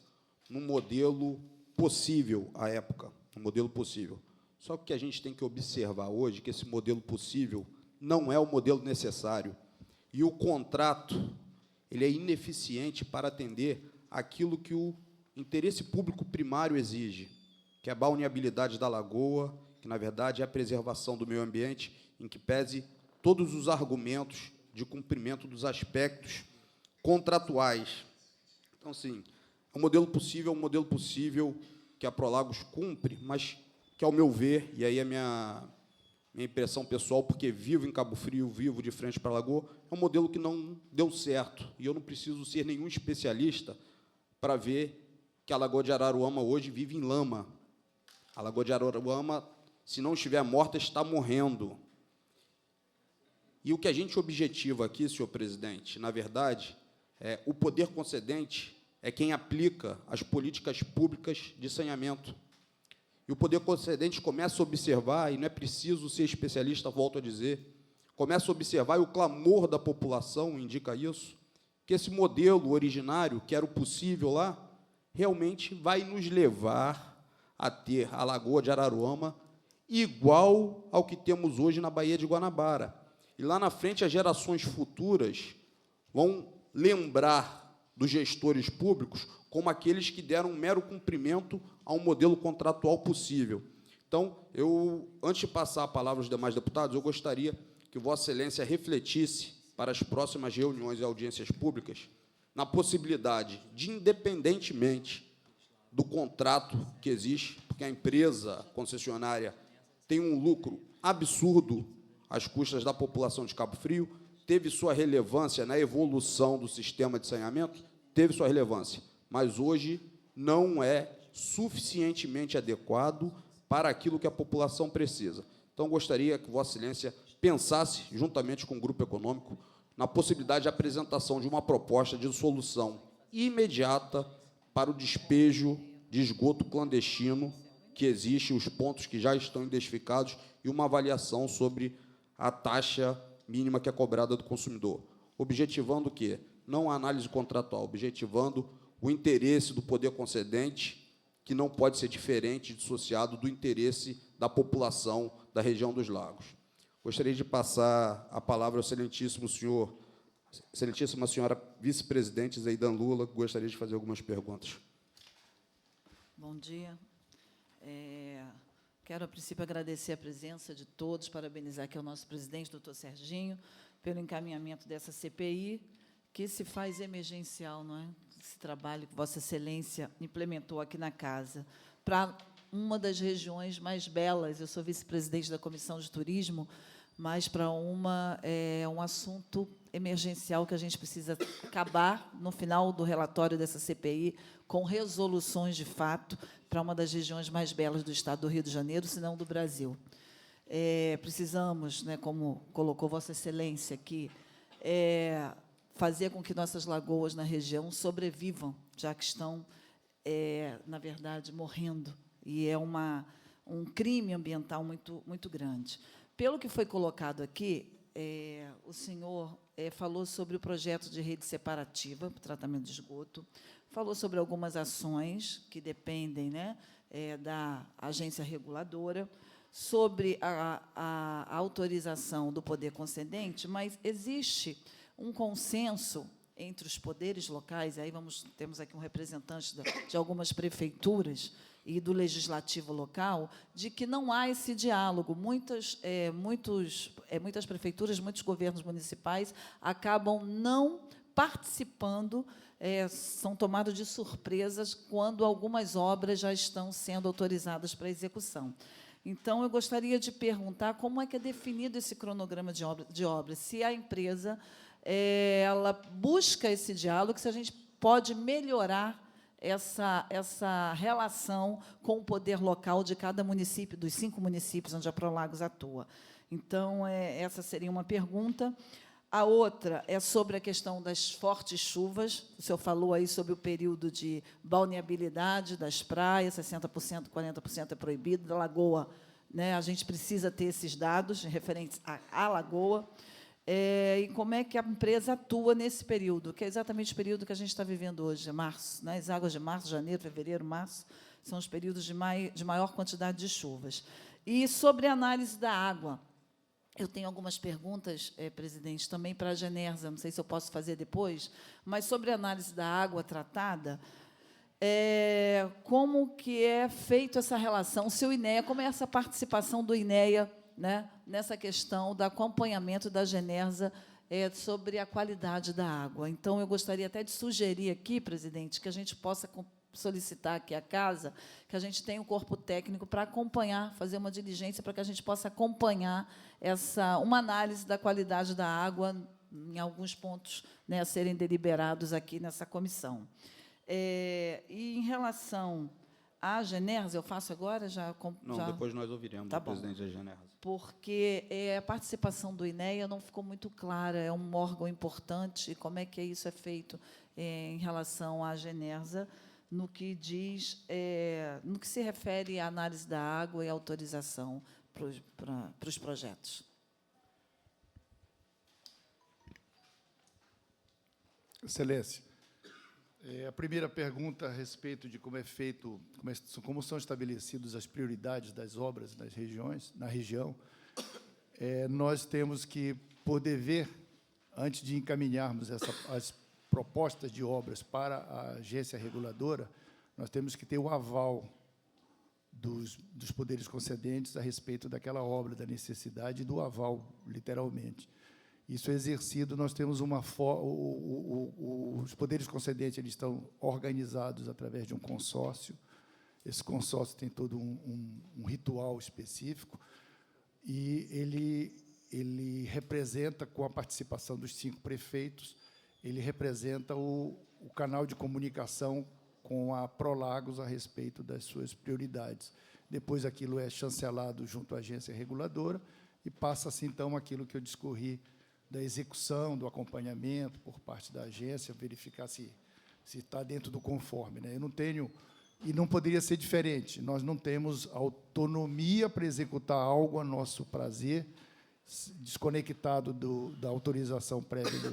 [SPEAKER 1] num modelo possível à época, um modelo possível. Só que a gente tem que observar hoje que esse modelo possível não é o modelo necessário, e o contrato ele é ineficiente para atender aquilo que o interesse público primário exige, que é a balneabilidade da lagoa, que, na verdade, é a preservação do meio ambiente, em que pese todos os argumentos de cumprimento dos aspectos contratuais. Então, sim, é um modelo possível que a Prolagos cumpre, mas que, ao meu ver, e aí é minha impressão pessoal, porque vivo em Cabo Frio, vivo de frente para a Lagoa, é um modelo que não deu certo, e eu não preciso ser nenhum especialista para ver que a Lagoa de Araruama hoje vive em lama. A Lagoa de Araruama, se não estiver morta, está morrendo. E o que a gente objetiva aqui, senhor presidente, na verdade, o poder concedente é quem aplica as políticas públicas de saneamento. E o poder concedente começa a observar, e não é preciso ser especialista, volto a dizer, começa a observar, e o clamor da população indica isso, que esse modelo originário, que era o possível lá, realmente vai nos levar a ter a Lagoa de Araruama igual ao que temos hoje na Baía de Guanabara. E, lá na frente, as gerações futuras vão lembrar dos gestores públicos como aqueles que deram um mero cumprimento a um modelo contratual possível. Então, antes de passar a palavra aos demais deputados, eu gostaria que Vossa Excelência refletisse para as próximas reuniões e audiências públicas na possibilidade de, independentemente do contrato que existe, porque a empresa concessionária tem um lucro absurdo às custas da população de Cabo Frio, teve sua relevância na evolução do sistema de saneamento, teve sua relevância, mas hoje não é suficientemente adequado para aquilo que a população precisa. Então, gostaria que Vossa Excelência pensasse, juntamente com o grupo econômico, na possibilidade de apresentação de uma proposta de solução imediata para o despejo de esgoto clandestino que existe, os pontos que já estão identificados, e uma avaliação sobre a taxa mínima que é cobrada do consumidor. Objetivando o quê? Não a análise contratual, objetivando o interesse do poder concedente, que não pode ser diferente, dissociado do interesse da população da região dos lagos. Gostaria de passar a palavra ao excelentíssima senhora vice-presidente Zeidan Lula, que gostaria de fazer algumas perguntas.
[SPEAKER 3] Bom dia. Quero, a princípio, agradecer a presença de todos, parabenizar aqui o nosso presidente, doutor Serginho, pelo encaminhamento dessa CPI, que se faz emergencial, não é? Esse trabalho que Vossa Excelência implementou aqui na Casa, para uma das regiões mais belas. Eu sou vice-presidente da Comissão de Turismo, mas para um assunto emergencial que a gente precisa acabar, no final do relatório dessa CPI, com resoluções de fato para uma das regiões mais belas do Estado do Rio de Janeiro, se não do Brasil. Precisamos, né, como colocou Vossa Excelência aqui, fazer com que nossas lagoas na região sobrevivam, já que estão, na verdade, morrendo. E é um crime ambiental muito grande. Pelo que foi colocado aqui, o senhor falou sobre o projeto de rede separativa para o tratamento de esgoto, falou sobre algumas ações que dependem, né, da agência reguladora, sobre a autorização do poder concedente, mas existe um consenso entre os poderes locais, aí temos aqui um representante de algumas prefeituras e do legislativo local, de que não há esse diálogo. Muitas prefeituras, muitos governos municipais acabam não participando, são tomados de surpresas quando algumas obras já estão sendo autorizadas para execução. Então, eu gostaria de perguntar como é que é definido esse cronograma de obras, se a empresa ela busca esse diálogo, se a gente pode melhorar essa relação com o poder local de cada município, dos 5 municípios onde a Prolagos atua. Então, essa seria uma pergunta. A outra é sobre a questão das fortes chuvas. O senhor falou aí sobre o período de balneabilidade das praias, 60%, 40% é proibido. Da lagoa, né, a gente precisa ter esses dados referentes à lagoa. E como é que a empresa atua nesse período, que é exatamente o período que a gente está vivendo hoje, março, né? As águas de março, janeiro, fevereiro, março, são os períodos de maior quantidade de chuvas. E sobre a análise da água, eu tenho algumas perguntas, presidente, também para a Genersa, não sei se eu posso fazer depois, mas sobre a análise da água tratada, como que é feita essa relação, se o INEA, como é essa participação do INEA, né, nessa questão do acompanhamento da Genersa sobre a qualidade da água. Então, eu gostaria até de sugerir aqui, presidente, que a gente possa solicitar aqui à Casa, que a gente tenha um corpo técnico para acompanhar, fazer uma diligência para que a gente possa acompanhar uma análise da qualidade da água em alguns pontos, né, a serem deliberados aqui nessa comissão. E, em relação à Genersa, eu faço agora?
[SPEAKER 1] Não, depois nós ouviremos o presidente da Genersa.
[SPEAKER 3] Porque a participação do INEA não ficou muito clara, é um órgão importante, e como é que isso é feito em relação à Genersa, no que se refere à análise da água e autorização para os projetos.
[SPEAKER 2] Excelência, a primeira pergunta a respeito de como é feito, como são estabelecidas as prioridades das obras na região, nós temos que, por dever, antes de encaminharmos as propostas de obras para a agência reguladora, nós temos que ter o aval dos poderes concedentes a respeito daquela obra, da necessidade do aval, literalmente. Isso é exercido, nós temos os poderes concedentes eles estão organizados através de um consórcio. Esse consórcio tem todo um ritual específico e ele representa, com a participação dos 5 prefeitos, ele representa o canal de comunicação com a Prolagos a respeito das suas prioridades. Depois, aquilo é chancelado junto à agência reguladora e passa-se, então, aquilo que eu discorri da execução, do acompanhamento por parte da agência, verificar se está dentro do conforme, né? Eu não tenho, e não poderia ser diferente, nós não temos autonomia para executar algo a nosso prazer, desconectado da autorização prévia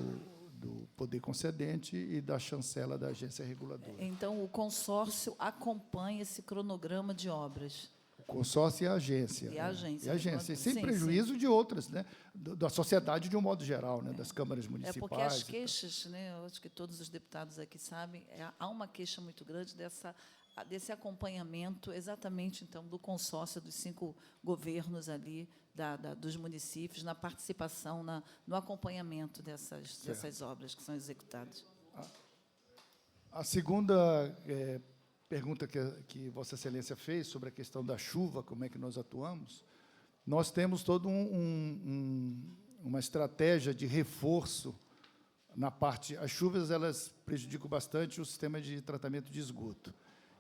[SPEAKER 2] do poder concedente e da chancela da agência reguladora.
[SPEAKER 3] Então, o consórcio acompanha esse cronograma de obras.
[SPEAKER 2] O consórcio e a agência.
[SPEAKER 3] E a agência.
[SPEAKER 2] E a agência, sem
[SPEAKER 3] sim,
[SPEAKER 2] prejuízo de outras, né? Da sociedade de um modo geral, né? Das câmaras municipais.
[SPEAKER 3] Porque as queixas, né, eu acho que todos os deputados aqui sabem, há uma queixa muito grande dessa desse acompanhamento, exatamente, então, do consórcio dos 5 governos ali, dos municípios, na participação, no acompanhamento dessas obras que são executadas.
[SPEAKER 2] A segunda pergunta que Vossa Excelência fez sobre a questão da chuva, como é que nós atuamos, nós temos toda uma estratégia de reforço na parte... As chuvas, elas prejudicam bastante o sistema de tratamento de esgoto.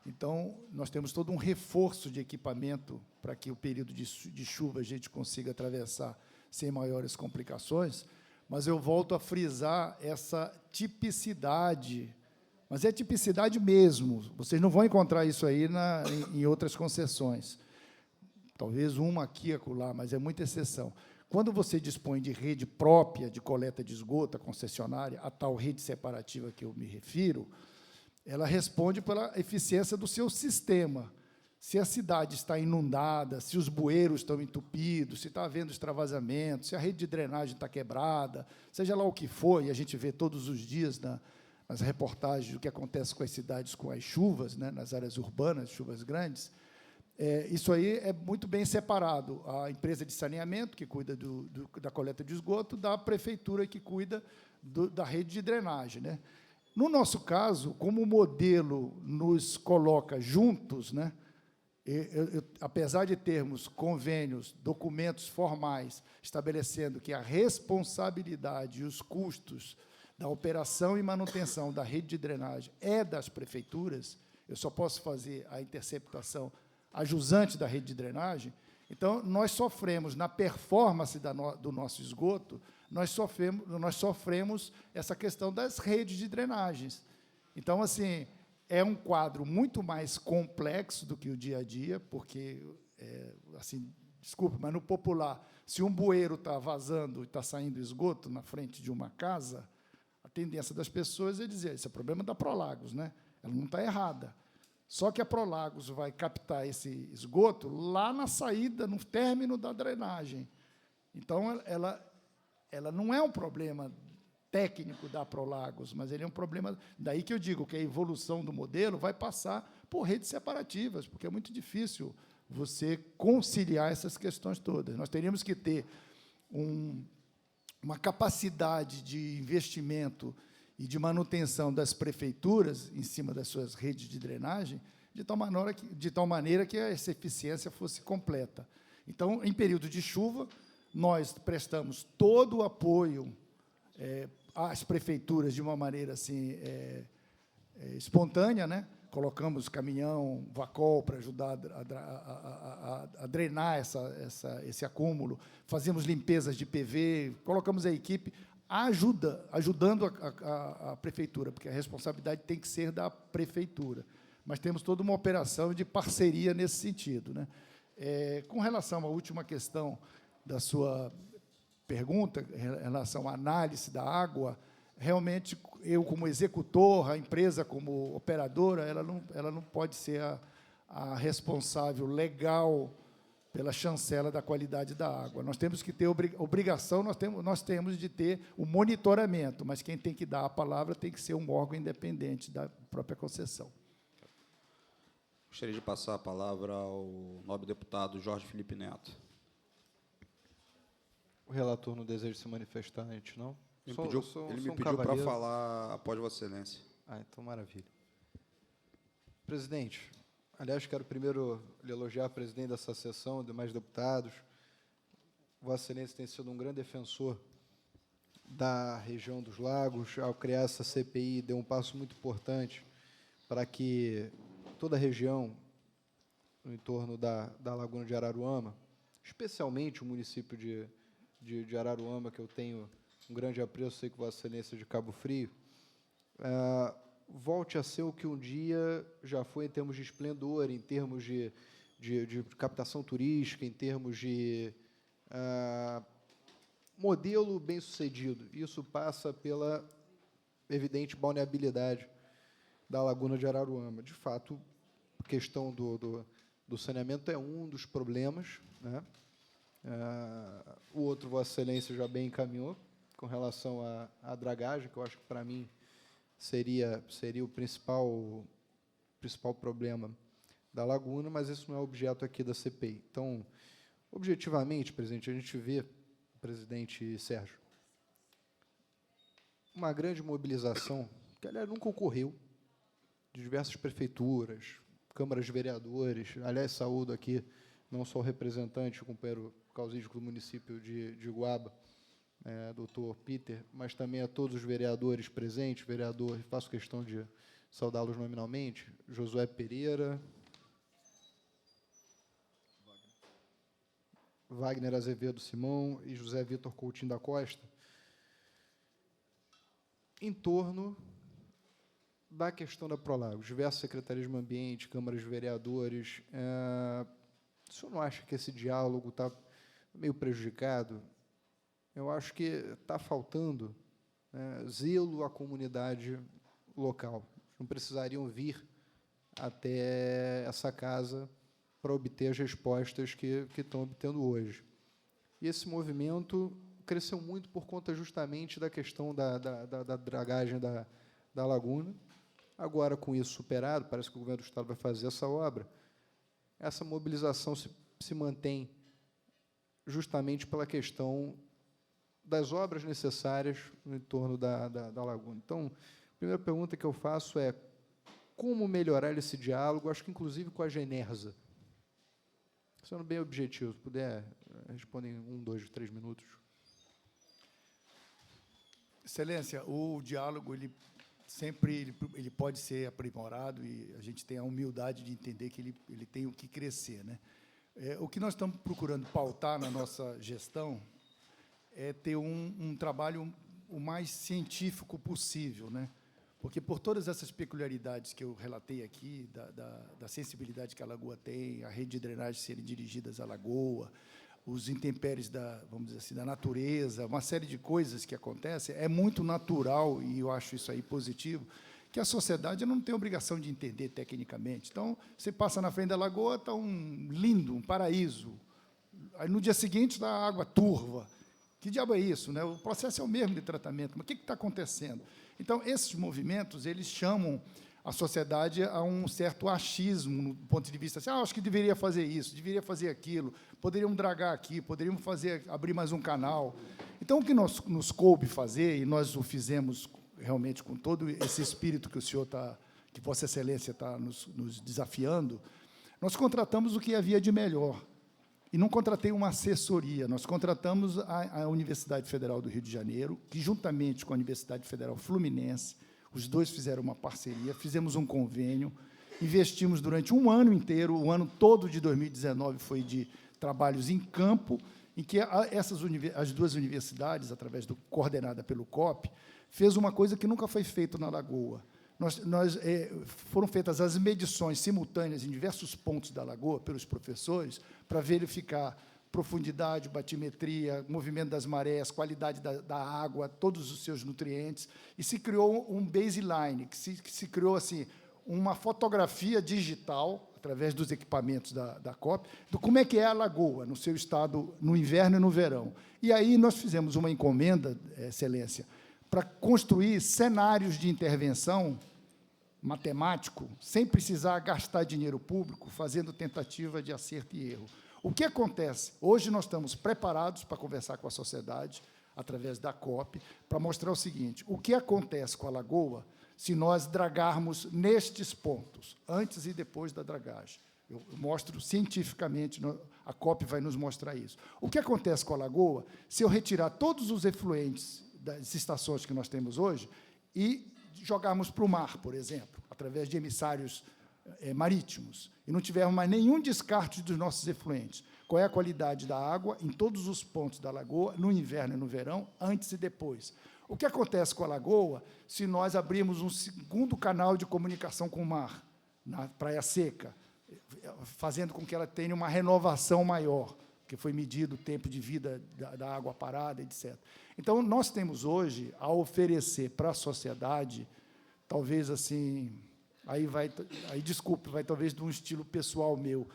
[SPEAKER 2] Então, nós temos todo um reforço de equipamento para que o período de chuva a gente consiga atravessar sem maiores complicações, mas eu volto a frisar essa tipicidade, mas é tipicidade mesmo, vocês não vão encontrar isso aí em outras concessões. Talvez uma aqui e acolá, mas é muita exceção. Quando você dispõe de rede própria de coleta de esgoto, a concessionária, a tal rede separativa que eu me refiro, ela responde pela eficiência do seu sistema. Se a cidade está inundada, se os bueiros estão entupidos, se está havendo extravasamento, se a rede de drenagem está quebrada, seja lá o que for, e a gente vê todos os dias nas reportagens o que acontece com as cidades com as chuvas, né, nas áreas urbanas, chuvas grandes, isso aí é muito bem separado. A empresa de saneamento, que cuida da coleta de esgoto, da prefeitura, que cuida da rede de drenagem, né? No nosso caso, como o modelo nos coloca juntos, né, apesar de termos convênios, documentos formais, estabelecendo que a responsabilidade e os custos da operação e manutenção da rede de drenagem é das prefeituras, eu só posso fazer a interceptação a jusante da rede de drenagem, então, nós sofremos, na performance do nosso esgoto, nós sofremos essa questão das redes de drenagens. Então, assim, é um quadro muito mais complexo do que o dia a dia, porque, assim, desculpe, mas no popular, se um bueiro está vazando e está saindo esgoto na frente de uma casa, a tendência das pessoas é dizer, esse é problema da Prolagos, né? Ela não está errada. Só que a Prolagos vai captar esse esgoto lá na saída, no término da drenagem. Então, ela não é um problema técnico da Prolagos, mas ele é um problema... Daí que eu digo que a evolução do modelo vai passar por redes separativas, porque é muito difícil você conciliar essas questões todas. Nós teríamos que ter uma capacidade de investimento e de manutenção das prefeituras em cima das suas redes de drenagem, de tal maneira que essa eficiência fosse completa. Então, em período de chuva, nós prestamos todo o apoio às prefeituras de uma maneira assim, espontânea, né? Colocamos caminhão, vacol para ajudar a drenar esse acúmulo, fazemos limpezas de PV, colocamos a equipe ajudando a prefeitura, porque a responsabilidade tem que ser da prefeitura. Mas temos toda uma operação de parceria nesse sentido, né? Com relação à última questão da sua pergunta, em relação à análise da água, realmente, eu, como executor, a empresa, como operadora, ela não pode ser a responsável legal pela chancela da qualidade da água. Nós temos que ter obrigação, nós temos de ter o monitoramento, mas quem tem que dar a palavra tem que ser um órgão independente da própria concessão.
[SPEAKER 1] Gostaria de passar a palavra ao nobre deputado Jorge Felipe Neto.
[SPEAKER 4] O relator não deseja se manifestar antes, não?
[SPEAKER 1] Ele me pediu para falar após Vossa Excelência.
[SPEAKER 4] Então, maravilha. Presidente, aliás, quero primeiro lhe elogiar, presidente dessa sessão, demais deputados. Vossa Excelência tem sido um grande defensor da região dos lagos. Ao criar essa CPI, deu um passo muito importante para que toda a região no entorno da Laguna de Araruama, especialmente o município de Araruama, que eu tenho um grande apreço, sei que Vossa Excelência é de Cabo Frio, volte a ser o que um dia já foi em termos de esplendor, em termos de captação turística, em termos de modelo bem-sucedido. Isso passa pela evidente balneabilidade da Laguna de Araruama. De fato, a questão do saneamento é um dos problemas, né? O outro, Vossa Excelência já bem encaminhou, com relação à dragagem, que eu acho que, para mim, seria o principal principal problema da laguna, mas isso não é objeto aqui da CPI. Então, objetivamente, presidente, a gente vê, presidente Sérgio, uma grande mobilização, que, aliás, nunca ocorreu, de diversas prefeituras, câmaras de vereadores. Aliás, saúdo aqui não só o representante, o companheiro causídico do município de Iguaba, doutor Peter, mas também a todos os vereadores presentes, vereador, faço questão de saudá-los nominalmente, Josué Pereira, Wagner Azevedo Simão e José Vitor Coutinho da Costa, em torno da questão da Prolagos, diversas secretarias de meio ambiente, câmaras de vereadores. O senhor não acha que esse diálogo está meio prejudicado? Eu acho que está faltando zelo à comunidade local. Não precisariam vir até essa casa para obter as respostas que estão obtendo hoje. E esse movimento cresceu muito por conta justamente da questão da dragagem da laguna. Agora, com isso superado, parece que o governo do Estado vai fazer essa obra, essa mobilização se mantém justamente pela questão das obras necessárias no entorno da laguna. Então, a primeira pergunta que eu faço é como melhorar esse diálogo, acho que inclusive com a Genersa. Sendo bem objetivo, se puder responder em 1, 2, 3 minutos.
[SPEAKER 2] Excelência, o diálogo sempre pode ser aprimorado e a gente tem a humildade de entender que ele tem o que crescer, né? O que nós estamos procurando pautar na nossa gestão é ter um trabalho o mais científico possível, né? Porque, por todas essas peculiaridades que eu relatei aqui, da sensibilidade que a lagoa tem, a rede de drenagem serem dirigidas à lagoa, os intempéries vamos dizer assim, da natureza, uma série de coisas que acontecem, é muito natural, e eu acho isso aí positivo, que a sociedade não tem obrigação de entender tecnicamente. Então, você passa na frente da lagoa, está lindo, um paraíso. Aí, no dia seguinte, está a água turva. Que diabo é isso, né? O processo é o mesmo de tratamento, mas o que está acontecendo? Então, esses movimentos, eles chamam a sociedade a um certo achismo, no ponto de vista assim, acho que deveria fazer isso, deveria fazer aquilo, poderíamos dragar aqui, poderíamos abrir mais um canal. Então, o que nos coube fazer, e nós o fizemos realmente com todo esse espírito que que Vossa Excelência está nos desafiando, nós contratamos o que havia de melhor. E não contratei uma assessoria, nós contratamos a Universidade Federal do Rio de Janeiro, que, juntamente com a Universidade Federal Fluminense, os dois fizeram uma parceria, fizemos um convênio, investimos durante um ano inteiro, o ano todo de 2019 foi de trabalhos em campo, em que as duas universidades, coordenada pelo COP, fez uma coisa que nunca foi feita na Lagoa. Foram feitas as medições simultâneas em diversos pontos da lagoa pelos professores para verificar profundidade, batimetria, movimento das marés, qualidade da água, todos os seus nutrientes, e se criou um baseline, que se criou assim, uma fotografia digital, através dos equipamentos da COP, do como é que é a lagoa, no seu estado, no inverno e no verão. E aí nós fizemos uma encomenda, Excelência, para construir cenários de intervenção matemático, sem precisar gastar dinheiro público, fazendo tentativa de acerto e erro. O que acontece? Hoje nós estamos preparados para conversar com a sociedade, através da COP, para mostrar o seguinte, o que acontece com a lagoa se nós dragarmos nestes pontos, antes e depois da dragagem. Eu mostro cientificamente, a COP vai nos mostrar isso. O que acontece com a lagoa se eu retirar todos os efluentes das estações que nós temos hoje e jogarmos para o mar, por exemplo, através de emissários marítimos, e não tivermos mais nenhum descarte dos nossos efluentes? Qual é a qualidade da água em todos os pontos da lagoa, no inverno e no verão, antes e depois? O que acontece com a lagoa se nós abrirmos um segundo canal de comunicação com o mar, na Praia Seca, fazendo com que ela tenha uma renovação maior, que foi medido o tempo de vida da água parada, etc. Então, nós temos hoje a oferecer para a sociedade, talvez assim, desculpe, vai talvez de um estilo pessoal meu,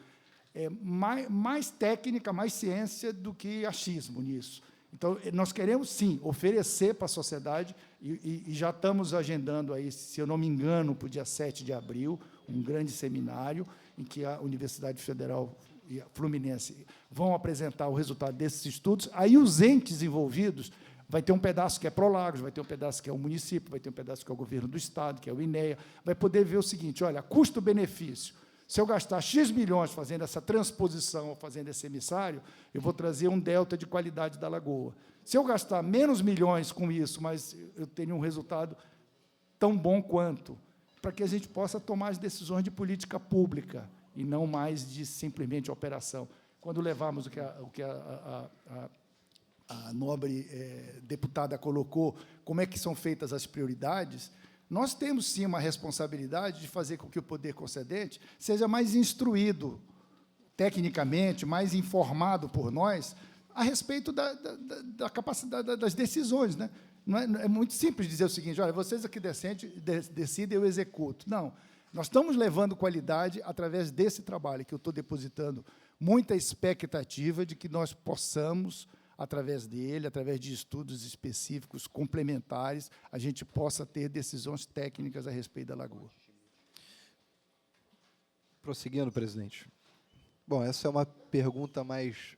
[SPEAKER 2] mais técnica, mais ciência do que achismo nisso. Então, nós queremos, sim, oferecer para a sociedade, e já estamos agendando aí, se eu não me engano, para o dia 7 de abril, um grande seminário em que a Universidade Federal e a Fluminense vão apresentar o resultado desses estudos. Aí os entes envolvidos, vai ter um pedaço que é Prolagos, vai ter um pedaço que é o município, vai ter um pedaço que é o governo do Estado, que é o INEA, vai poder ver o seguinte, olha, custo-benefício, se eu gastar X milhões fazendo essa transposição, ou fazendo esse emissário, eu vou trazer um delta de qualidade da lagoa. Se eu gastar menos milhões com isso, mas eu tenho um resultado tão bom quanto, para que a gente possa tomar as decisões de política pública, e não mais de simplesmente operação. Quando levarmos o que a nobre deputada colocou, como é que são feitas as prioridades, nós temos, sim, uma responsabilidade de fazer com que o poder concedente seja mais instruído, tecnicamente, mais informado por nós, a respeito da capacidade das decisões. Né? Não é muito simples dizer o seguinte, olha, vocês aqui decidem, eu executo. Não, nós estamos levando qualidade através desse trabalho, que eu estou depositando muita expectativa de que nós possamos, através dele, através de estudos específicos, complementares, a gente possa ter decisões técnicas a respeito da lagoa.
[SPEAKER 4] Prosseguindo, presidente. Bom, essa é uma pergunta mais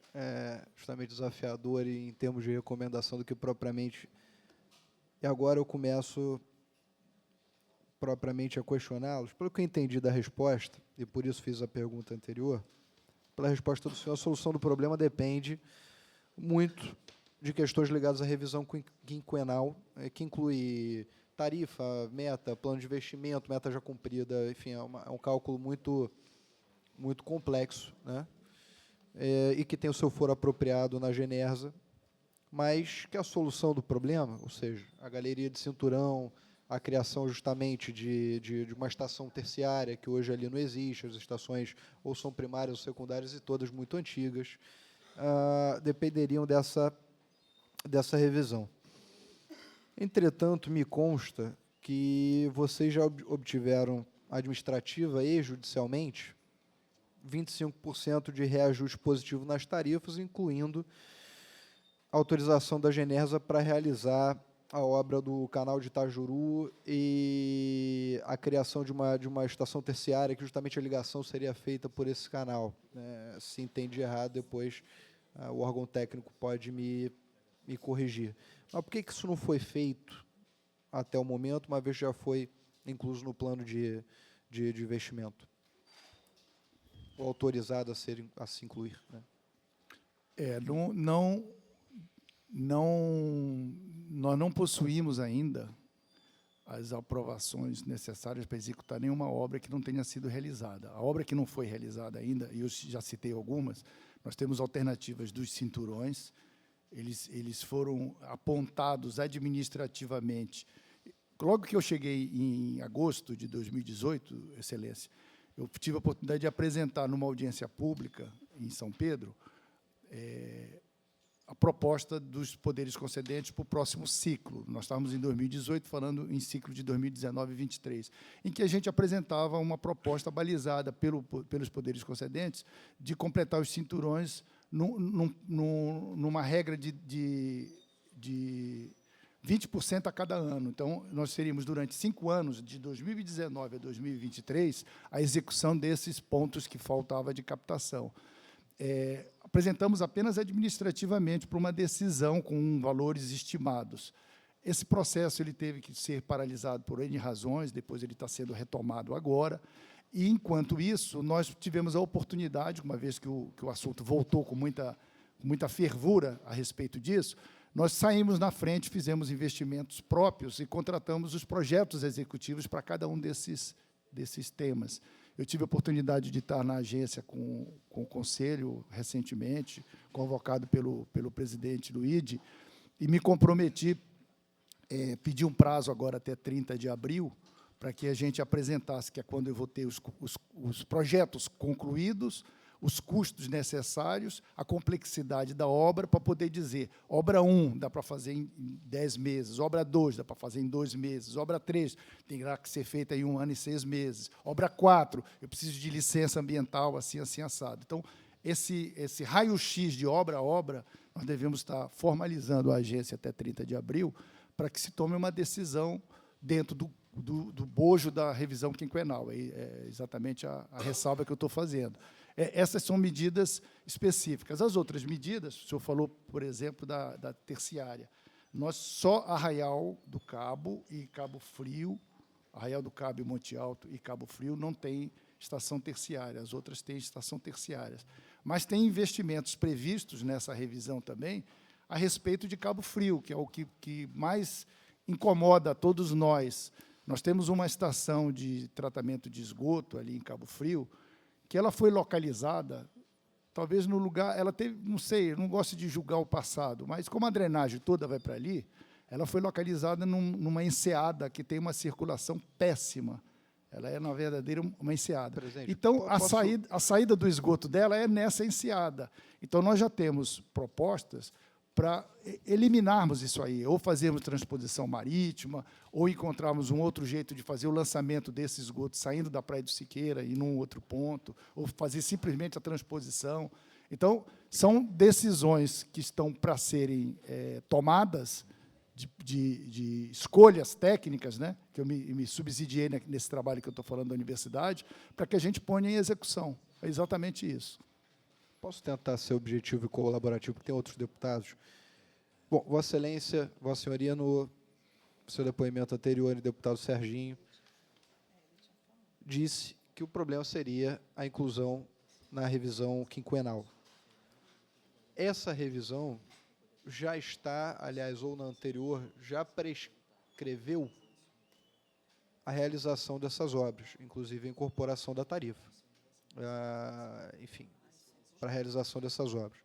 [SPEAKER 4] justamente desafiadora em termos de recomendação do que propriamente... E agora eu começo propriamente a questioná-los. Pelo que eu entendi da resposta, e por isso fiz a pergunta anterior, pela resposta do senhor, a solução do problema depende muito de questões ligadas à revisão quinquenal, que inclui tarifa, meta, plano de investimento, meta já cumprida, enfim, é um cálculo muito complexo, né? E que tem o seu foro apropriado na Genersa, mas que a solução do problema, ou seja, a galeria de cinturão, a criação justamente de uma estação terciária, que hoje ali não existe, as estações ou são primárias ou secundárias e todas muito antigas, dependeriam dessa revisão. Entretanto, me consta que vocês já obtiveram administrativa e judicialmente 25% de reajuste positivo nas tarifas, incluindo a autorização da Genersa para realizar a obra do canal de Itajuru e a criação de uma estação terciária, que justamente a ligação seria feita por esse canal. Se entendi errado, depois o órgão técnico pode me corrigir. Mas por que isso não foi feito até o momento, uma vez que já foi incluso no plano de investimento? Ou autorizado a se incluir? Né?
[SPEAKER 2] Nós não possuímos ainda as aprovações necessárias para executar nenhuma obra que não tenha sido realizada. A obra que não foi realizada ainda, e eu já citei algumas, nós temos alternativas dos cinturões, eles foram apontados administrativamente. Logo que eu cheguei em agosto de 2018, Excelência, eu tive a oportunidade de apresentar numa audiência pública em São Pedro a proposta dos poderes concedentes para o próximo ciclo. Nós estávamos em 2018, falando em ciclo de 2019 e 2023, em que a gente apresentava uma proposta balizada pelos poderes concedentes de completar os cinturões numa regra de 20% a cada ano. Então, nós teríamos, durante 5 anos, de 2019 a 2023, a execução desses pontos que faltava de captação. Apresentamos apenas administrativamente para uma decisão com valores estimados. Esse processo ele teve que ser paralisado por N razões, depois ele está sendo retomado agora, e, enquanto isso, nós tivemos a oportunidade, uma vez que o assunto voltou com muita fervura a respeito disso, nós saímos na frente, fizemos investimentos próprios e contratamos os projetos executivos para cada um desses temas. Eu tive a oportunidade de estar na agência com o Conselho, recentemente, convocado pelo presidente Luíde, e me comprometi, pedi um prazo agora até 30 de abril, para que a gente apresentasse, que é quando eu vou ter os projetos concluídos, os custos necessários, a complexidade da obra, para poder dizer, obra 1 dá para fazer em 10 meses, obra 2 dá para fazer em 2 meses, obra 3 tem que ser feita em 1 ano e 6 meses, obra 4, eu preciso de licença ambiental, assim, assim, assado. Então, esse raio-x de obra a obra, nós devemos estar formalizando a agência até 30 de abril, para que se tome uma decisão dentro do do bojo da revisão quinquenal. É exatamente a ressalva que eu estou fazendo. Essas são medidas específicas. As outras medidas, o senhor falou, por exemplo, da terciária. Nós só Arraial do Cabo e Cabo Frio, Arraial do Cabo e Monte Alto e Cabo Frio não tem estação terciária, as outras têm estação terciária. Mas tem investimentos previstos nessa revisão também a respeito de Cabo Frio, que é o que mais incomoda a todos nós. Nós temos uma estação de tratamento de esgoto ali em Cabo Frio, que ela foi localizada, talvez no lugar, ela teve, não sei, eu não gosto de julgar o passado, mas como a drenagem toda vai para ali, ela foi localizada numa enseada que tem uma circulação péssima. Ela é, na verdadeira, uma enseada.
[SPEAKER 4] Presidente,
[SPEAKER 2] então, a saída do esgoto dela é nessa enseada. Então, nós já temos propostas para eliminarmos isso aí, ou fazermos transposição marítima, ou encontrarmos um outro jeito de fazer o lançamento desse esgoto saindo da Praia do Siqueira e num outro ponto, ou fazer simplesmente a transposição. Então, são decisões que estão para serem tomadas, de escolhas técnicas, né, que eu me subsidiei nesse trabalho que eu estou falando da universidade, para que a gente ponha em execução. É exatamente isso.
[SPEAKER 4] Posso tentar ser objetivo e colaborativo, porque tem outros deputados. Bom, Vossa Excelência, Vossa Senhoria, no seu depoimento anterior, o deputado Serginho disse que o problema seria a inclusão na revisão quinquenal. Essa revisão já está, aliás, ou na anterior, já prescreveu a realização dessas obras, inclusive a incorporação da tarifa. Enfim, para a realização dessas obras.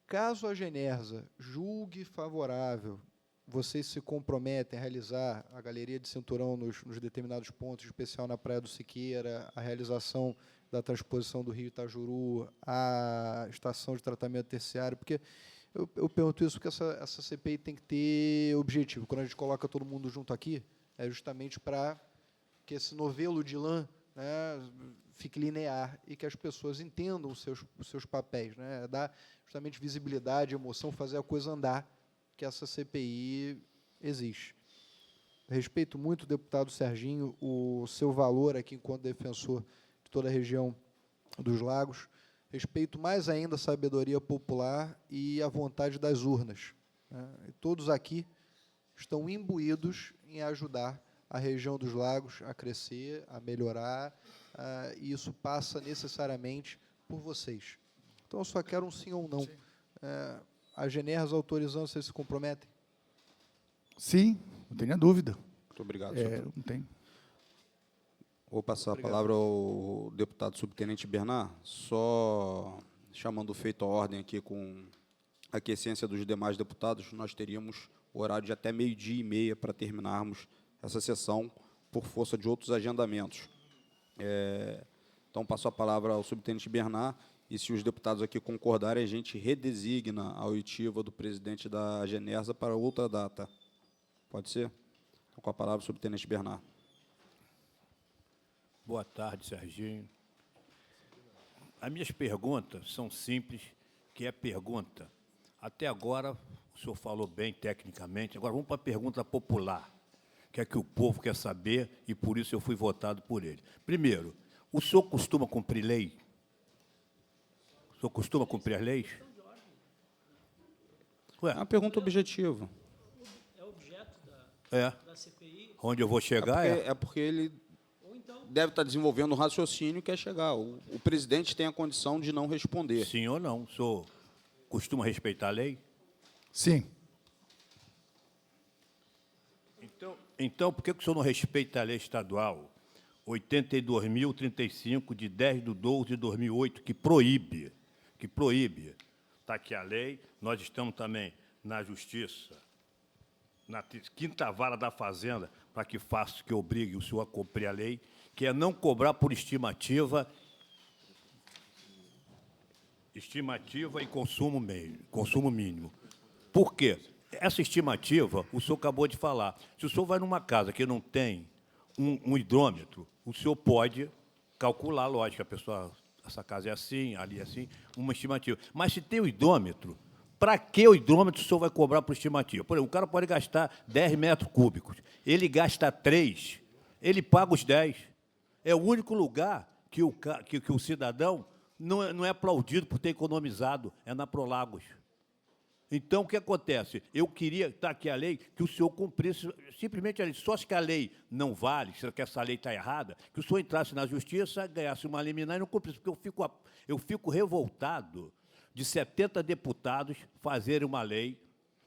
[SPEAKER 4] Caso a Genersa julgue favorável, vocês se comprometem a realizar a galeria de cinturão nos determinados pontos, em especial na Praia do Siqueira, a realização da transposição do Rio Itajuru, a estação de tratamento terciário, porque eu pergunto isso porque essa CPI tem que ter objetivo. Quando a gente coloca todo mundo junto aqui, é justamente para que esse novelo de lã, né, fique linear e que as pessoas entendam os seus papéis, né, dar justamente visibilidade, emoção, fazer a coisa andar, que essa CPI existe. Respeito muito, deputado Serginho, o seu valor aqui enquanto defensor de toda a região dos lagos. Respeito mais ainda a sabedoria popular e a vontade das urnas, né? E todos aqui estão imbuídos em ajudar a região dos lagos a crescer, a melhorar, e isso passa necessariamente por vocês. Então, eu só quero um sim ou não. A Genersa autorizando, vocês se comprometem?
[SPEAKER 2] Sim, não tenha dúvida.
[SPEAKER 1] Muito obrigado, senhor.
[SPEAKER 2] Não tem.
[SPEAKER 1] Vou passar a palavra ao deputado subtenente Bernard, só chamando o feito à ordem aqui com a aquiescência dos demais deputados, nós teríamos horário de até 12h30 para terminarmos essa sessão por força de outros agendamentos. Então, passo a palavra ao subtenente Bernard, e se os deputados aqui concordarem, a gente redesigna a oitiva do presidente da Genersa para outra data. Pode ser? Então, com a palavra o subtenente Bernard.
[SPEAKER 5] Boa tarde, Serginho. As minhas perguntas são simples, que é pergunta. Até agora, o senhor falou bem tecnicamente, agora vamos para a pergunta popular, que é que o povo quer saber, e por isso eu fui votado por ele. Primeiro, o senhor costuma cumprir lei? O senhor costuma cumprir as leis?
[SPEAKER 1] É uma pergunta objetiva.
[SPEAKER 6] É objeto da CPI.
[SPEAKER 5] Onde eu vou chegar
[SPEAKER 1] É porque ele deve estar desenvolvendo um raciocínio e quer chegar. O presidente tem a condição de não responder.
[SPEAKER 5] Sim ou não? O senhor costuma respeitar a lei?
[SPEAKER 2] Sim.
[SPEAKER 5] Então, por que o senhor não respeita a lei estadual 82.035, de 10/12/2008, que proíbe, está aqui a lei, nós estamos também na Justiça, na quinta vara da Fazenda, para que faça, que obrigue o senhor a cumprir a lei, que é não cobrar por estimativa e consumo mínimo. Por quê? Essa estimativa, o senhor acabou de falar. Se o senhor vai numa casa que não tem um hidrômetro, o senhor pode calcular, lógico, a pessoa, essa casa é assim, ali é assim, uma estimativa. Mas se tem o hidrômetro, Para que o hidrômetro o senhor vai cobrar por estimativa? Por exemplo, o cara pode gastar 10 metros cúbicos, ele gasta 3, ele paga os 10. É o único lugar que o cidadão não é aplaudido por ter economizado, é na Prolagos. Então, o que acontece? Eu queria, está aqui a lei, que o senhor cumprisse simplesmente a lei. Só se que a lei não vale, se que essa lei está errada, que o senhor entrasse na justiça, ganhasse uma liminar e não cumprisse. Porque eu fico revoltado de 70 deputados fazerem uma lei,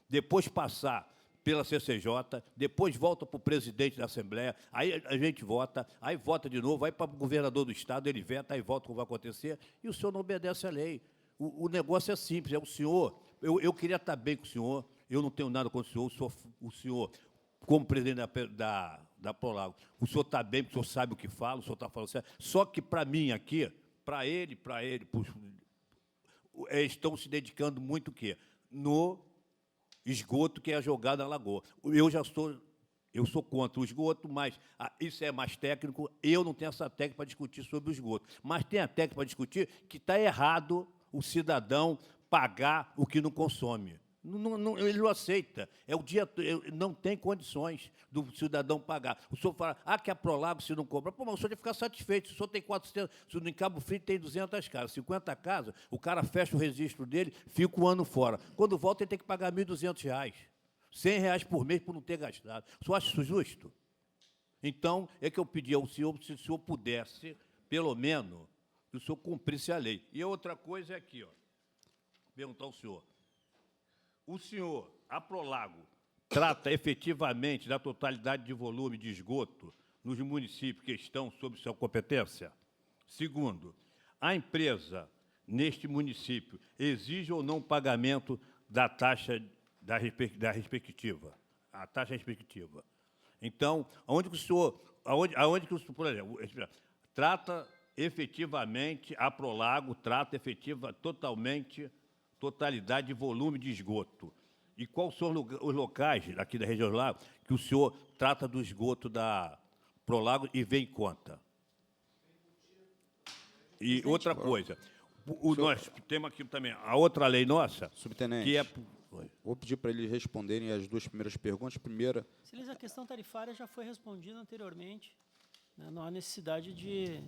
[SPEAKER 5] depois passar pela CCJ, depois volta para o presidente da Assembleia, aí a gente vota, aí vota de novo, vai para o governador do Estado, ele veta, aí volta o que vai acontecer, e o senhor não obedece à lei. O negócio é simples, é o senhor... Eu queria estar bem com o senhor, eu não tenho nada contra o senhor, como presidente da Prolagos, o senhor está bem, porque o senhor sabe o que fala, o senhor está falando certo. Só que, para mim, aqui, estão se dedicando muito o quê? No esgoto que é jogado na lagoa. Eu sou contra o esgoto, mas isso é mais técnico, eu não tenho essa técnica para discutir sobre o esgoto. Mas tem a técnica para discutir que está errado o cidadão pagar o que não consome. Ele não aceita. Não tem condições do cidadão pagar. O senhor fala, que a Prolagos se não cobra. Pô, mas o senhor tem que ficar satisfeito. Se o senhor tem 400, se em Cabo Frio tem 200 casas, 50 casas, o cara fecha o registro dele, fica um ano fora. Quando volta, ele tem que pagar R$ 1.200, R$ 100 por mês por não ter gastado. O senhor acha isso justo? Então, é que eu pedi ao senhor, se o senhor pudesse, pelo menos, que o senhor cumprisse a lei. E a outra coisa é aqui, ó. Perguntar ao senhor. O senhor, a Prolago, trata efetivamente da totalidade de volume de esgoto nos municípios que estão sob sua competência? Segundo, a empresa, neste município, exige ou não pagamento da taxa da respectiva? A taxa respectiva. Então, aonde que o senhor, por exemplo, trata efetivamente, a Prolago trata totalidade de volume de esgoto. E quais são os locais aqui da região lá que o senhor trata do esgoto da Prolago e vem em conta? E outra coisa, nós temos aqui também a outra lei nossa,
[SPEAKER 1] Subtenente,
[SPEAKER 5] que é...
[SPEAKER 1] vou pedir para eles responderem as duas primeiras perguntas. Primeira,
[SPEAKER 6] Excelência, a questão tarifária já foi respondida anteriormente, né? Não há necessidade de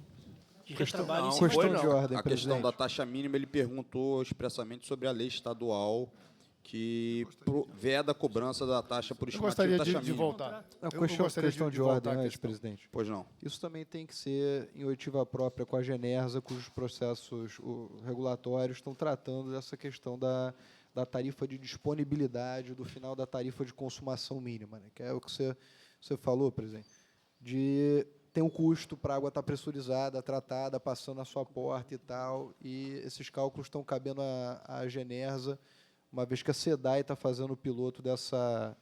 [SPEAKER 6] retrabalho em cima
[SPEAKER 4] questão
[SPEAKER 6] disso.
[SPEAKER 4] de ordem,
[SPEAKER 1] a questão
[SPEAKER 4] presidente.
[SPEAKER 1] da taxa mínima, ele perguntou expressamente sobre a lei estadual que veda a cobrança da taxa por
[SPEAKER 2] Eu
[SPEAKER 1] estimativa
[SPEAKER 2] gostaria
[SPEAKER 1] taxa
[SPEAKER 2] de
[SPEAKER 1] mínima.
[SPEAKER 2] voltar.
[SPEAKER 4] Não,
[SPEAKER 2] Eu
[SPEAKER 4] questão de
[SPEAKER 2] voltar
[SPEAKER 4] ordem,
[SPEAKER 2] à
[SPEAKER 4] antes,
[SPEAKER 2] questão.
[SPEAKER 4] presidente.
[SPEAKER 1] Pois não.
[SPEAKER 4] Isso também tem que ser em oitiva própria com a Genersa, cujos processos regulatórios estão tratando dessa questão da tarifa de disponibilidade, do final da tarifa de consumação mínima, né? Que é o que você falou, presidente, tem um custo para a água estar pressurizada, tratada, passando na sua porta e tal, e esses cálculos estão cabendo à Genersa, uma vez que a SEDAI está fazendo o piloto dessa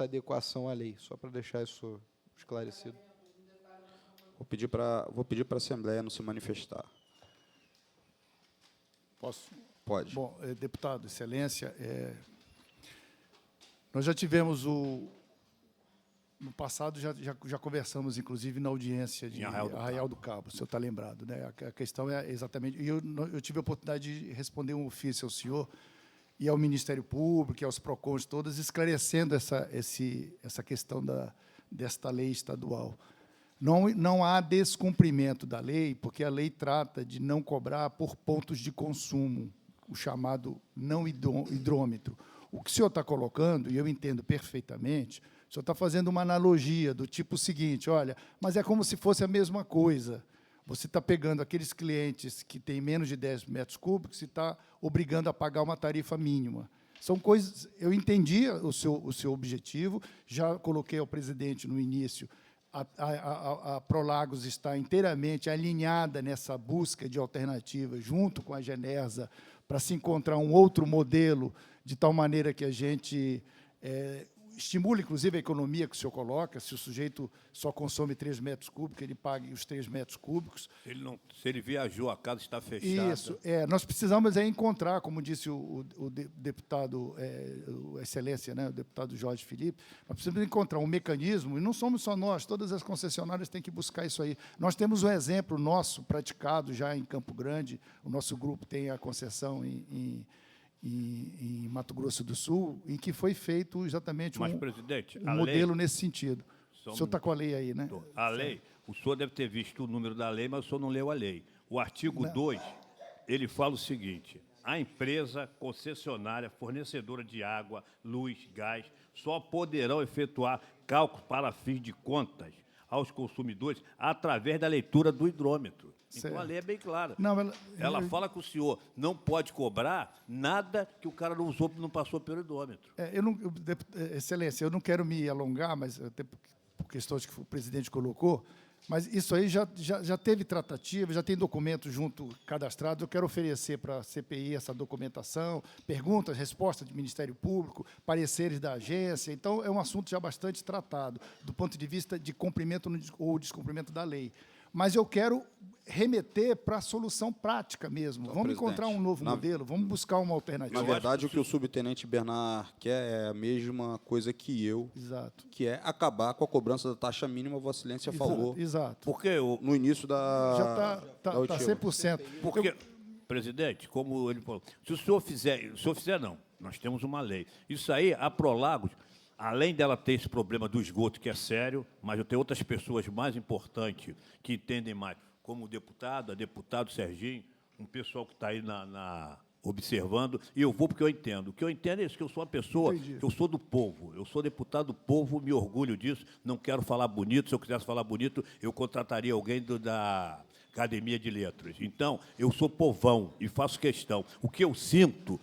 [SPEAKER 4] adequação à lei, só para deixar isso esclarecido.
[SPEAKER 1] Vou pedir para a Assembleia não se manifestar.
[SPEAKER 2] Posso?
[SPEAKER 1] Pode.
[SPEAKER 2] Bom, deputado, excelência, nós já tivemos no passado, já conversamos, inclusive, na audiência de Arraial do Cabo, o senhor está lembrado, né? A questão é exatamente... E eu tive a oportunidade de responder um ofício ao senhor e ao Ministério Público, e aos PROCONs todas, esclarecendo essa questão desta lei estadual. Não há descumprimento da lei, porque a lei trata de não cobrar por pontos de consumo, o chamado não hidrômetro. O que o senhor está colocando, e eu entendo perfeitamente, o senhor está fazendo uma analogia do tipo seguinte, olha, mas é como se fosse a mesma coisa. Você está pegando aqueles clientes que têm menos de 10 metros cúbicos e está obrigando a pagar uma tarifa mínima. São coisas... Eu entendi o seu objetivo, já coloquei ao presidente no início, a Prolagos está inteiramente alinhada nessa busca de alternativas, junto com a Genersa, para se encontrar um outro modelo, de tal maneira que a gente estimula, inclusive, a economia que o senhor coloca. Se o sujeito só consome 3 metros cúbicos, ele pague os 3 metros cúbicos.
[SPEAKER 5] Se ele viajou, a casa está fechada.
[SPEAKER 2] Isso. Nós precisamos encontrar, como disse o deputado, excelência, né, o deputado Jorge Felipe, nós precisamos encontrar um mecanismo, e não somos só nós, todas as concessionárias têm que buscar isso aí. Nós temos um exemplo nosso praticado já em Campo Grande, o nosso grupo tem a concessão em em Mato Grosso do Sul, em que foi feito exatamente
[SPEAKER 5] Mas, presidente,
[SPEAKER 2] um
[SPEAKER 5] a
[SPEAKER 2] modelo
[SPEAKER 5] lei...
[SPEAKER 2] nesse sentido.
[SPEAKER 5] Só
[SPEAKER 2] O
[SPEAKER 5] um
[SPEAKER 2] senhor está com a lei aí, né?
[SPEAKER 5] A lei, o senhor deve ter visto o número da lei, mas o senhor não leu a lei. O artigo 2, ele fala o seguinte: a empresa concessionária, fornecedora de água, luz, gás, só poderão efetuar cálculos para fins de contas aos consumidores através da leitura do hidrômetro. Então, a lei é bem clara.
[SPEAKER 2] Não,
[SPEAKER 5] Ela fala que o senhor não pode cobrar nada que o cara não usou, não passou pelo hidrômetro.
[SPEAKER 2] Excelência, eu não quero me alongar, mas até por questões que o presidente colocou, mas isso aí já teve tratativa, já tem documentos junto cadastrados. Eu quero oferecer para a CPI essa documentação, perguntas, respostas do Ministério Público, pareceres da agência. Então, é um assunto já bastante tratado, do ponto de vista de cumprimento ou descumprimento da lei. Mas eu quero remeter para a solução prática mesmo.
[SPEAKER 1] Então,
[SPEAKER 2] vamos
[SPEAKER 1] presidente,
[SPEAKER 2] encontrar um novo modelo, vamos buscar uma alternativa.
[SPEAKER 1] Na verdade, o que o subtenente Bernard quer é a mesma coisa que eu,
[SPEAKER 2] Exato.
[SPEAKER 1] que é acabar com a cobrança da taxa mínima, Vossa Excelência falou
[SPEAKER 2] Exato.
[SPEAKER 5] Porque o...
[SPEAKER 1] no início
[SPEAKER 2] Já
[SPEAKER 1] da
[SPEAKER 2] está
[SPEAKER 1] oitiva.
[SPEAKER 2] 100%.
[SPEAKER 5] Porque, presidente, como ele falou, se o senhor fizer, não, nós temos uma lei. Isso aí, a Prolagos, além dela ter esse problema do esgoto, que é sério, mas eu tenho outras pessoas mais importantes que entendem mais, como o deputado Serginho, um pessoal que está aí observando, e eu vou porque eu entendo. O que eu entendo é isso, que eu sou uma pessoa, que eu sou do povo, eu sou deputado do povo, me orgulho disso, não quero falar bonito, se eu quisesse falar bonito, eu contrataria alguém da Academia de Letras. Então, eu sou povão e faço questão. O que eu sinto,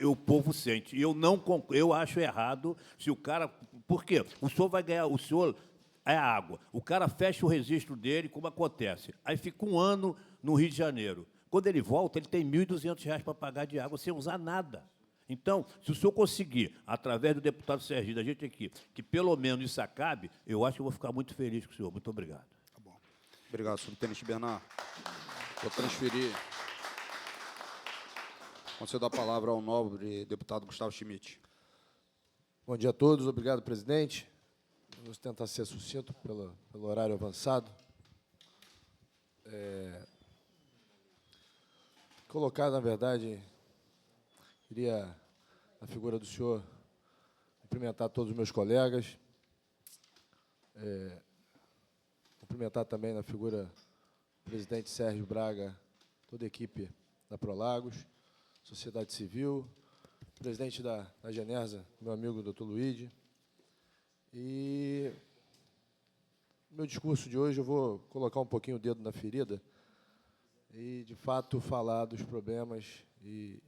[SPEAKER 5] o povo sente. E eu acho errado se o cara... Por quê? O senhor vai ganhar... O senhor é a água. O cara fecha o registro dele, como acontece. Aí fica um ano no Rio de Janeiro. Quando ele volta, ele tem R$ 1.200 para pagar de água sem usar nada. Então, se o senhor conseguir, através do deputado Serginho, da gente aqui, que pelo menos isso acabe, eu acho que eu vou ficar muito feliz com o senhor. Muito obrigado.
[SPEAKER 1] Obrigado, subtenente Bernard. Vou transferir. Concedo a palavra ao nobre deputado Gustavo Schmidt.
[SPEAKER 7] Bom dia a todos. Obrigado, presidente. Vamos tentar ser sucinto pelo horário avançado. Colocar, na verdade, queria, na figura do senhor, cumprimentar todos os meus colegas, cumprimentar também na figura do presidente Sérgio Braga, toda a equipe da Prolagos, sociedade civil, presidente da Genersa, meu amigo doutor Luíde. E no meu discurso de hoje eu vou colocar um pouquinho o dedo na ferida e, de fato, falar dos problemas que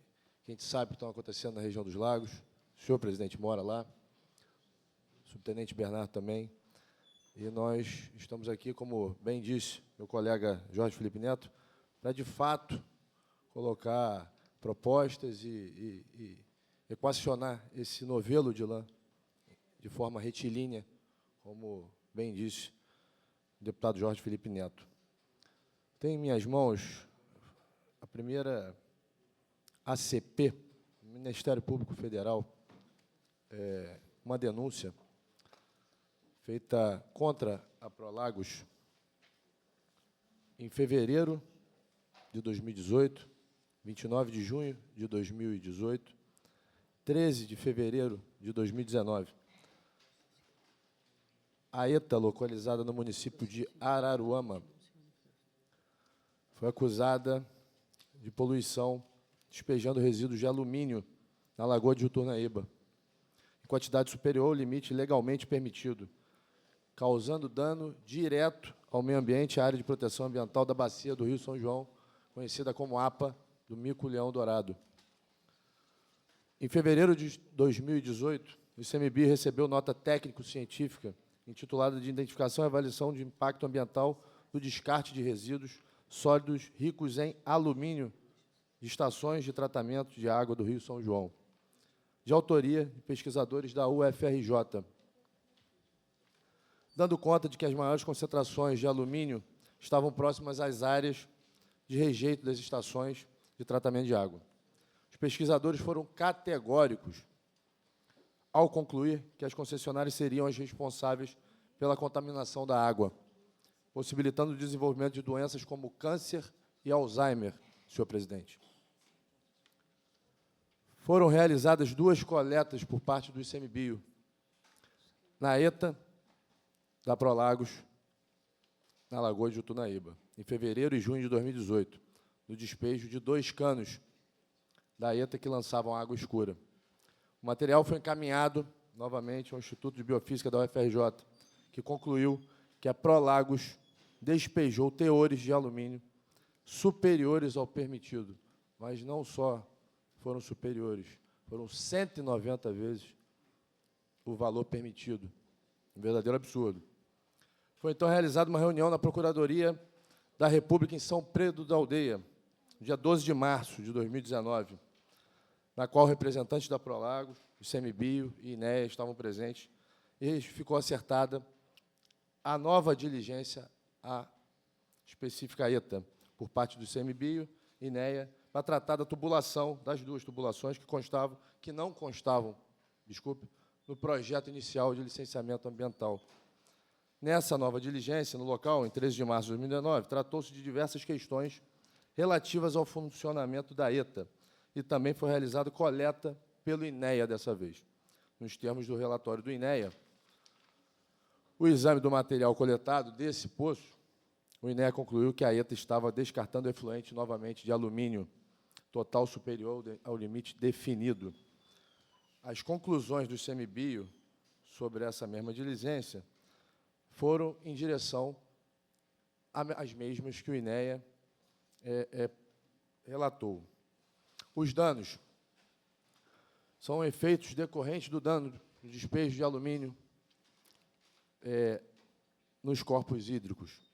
[SPEAKER 7] a gente sabe que estão acontecendo na região dos lagos. O senhor, presidente, mora lá, o subtenente Bernardo também. E nós estamos aqui, como bem disse meu colega Jorge Felipe Neto, para, de fato, colocar propostas e equacionar esse novelo de lã de forma retilínea, como bem disse o deputado Jorge Felipe Neto. Tenho em minhas mãos a primeira ACP, Ministério Público Federal, uma denúncia feita contra a Prolagos em fevereiro de 2018, 29 de junho de 2018, 13 de fevereiro de 2019. A ETA, localizada no município de Araruama, foi acusada de poluição, despejando resíduos de alumínio na Lagoa de Juturnaíba, em quantidade superior ao limite legalmente permitido, causando dano direto ao meio ambiente e à área de proteção ambiental da bacia do Rio São João, conhecida como APA do Mico-Leão Dourado. Em fevereiro de 2018, o ICMBio recebeu nota técnico-científica intitulada de Identificação e Avaliação de Impacto Ambiental do Descarte de Resíduos Sólidos Ricos em Alumínio de Estações de Tratamento de Água do Rio São João, de autoria de pesquisadores da UFRJ, dando conta de que as maiores concentrações de alumínio estavam próximas às áreas de rejeito das estações de tratamento de água. Os pesquisadores foram categóricos ao concluir que as concessionárias seriam as responsáveis pela contaminação da água, possibilitando o desenvolvimento de doenças como câncer e Alzheimer, senhor presidente. foram realizadas 2 coletas por parte do ICMBio, na ETA da Prolagos, na Lagoa de Jutunaíba, em fevereiro e junho de 2018, no despejo de 2 canos da ETA que lançavam água escura. O material foi encaminhado, novamente, ao Instituto de Biofísica da UFRJ, que concluiu que a Prolagos despejou teores de alumínio superiores ao permitido, mas não só foram superiores, foram 190 vezes o valor permitido. Um verdadeiro absurdo. Foi, então, realizada uma reunião na Procuradoria da República em São Pedro da Aldeia, no dia 12 de março de 2019, na qual representantes da Prolagos, ICMBio e INEA estavam presentes, e ficou acertada a nova diligência à específica ETA, por parte do ICMBio e INEA, para tratar da tubulação, das 2 tubulações que não constavam, no projeto inicial de licenciamento ambiental. Nessa nova diligência, no local, em 13 de março de 2019, tratou-se de diversas questões relativas ao funcionamento da ETA, e também foi realizada coleta pelo INEA dessa vez. Nos termos do relatório do INEA, o exame do material coletado desse poço, o INEA concluiu que a ETA estava descartando efluente novamente de alumínio, total superior ao limite definido. As conclusões do ICMBio sobre essa mesma diligência foram em direção às mesmas que o INEA relatou. Os danos são efeitos decorrentes do dano do despejo de alumínio nos corpos hídricos.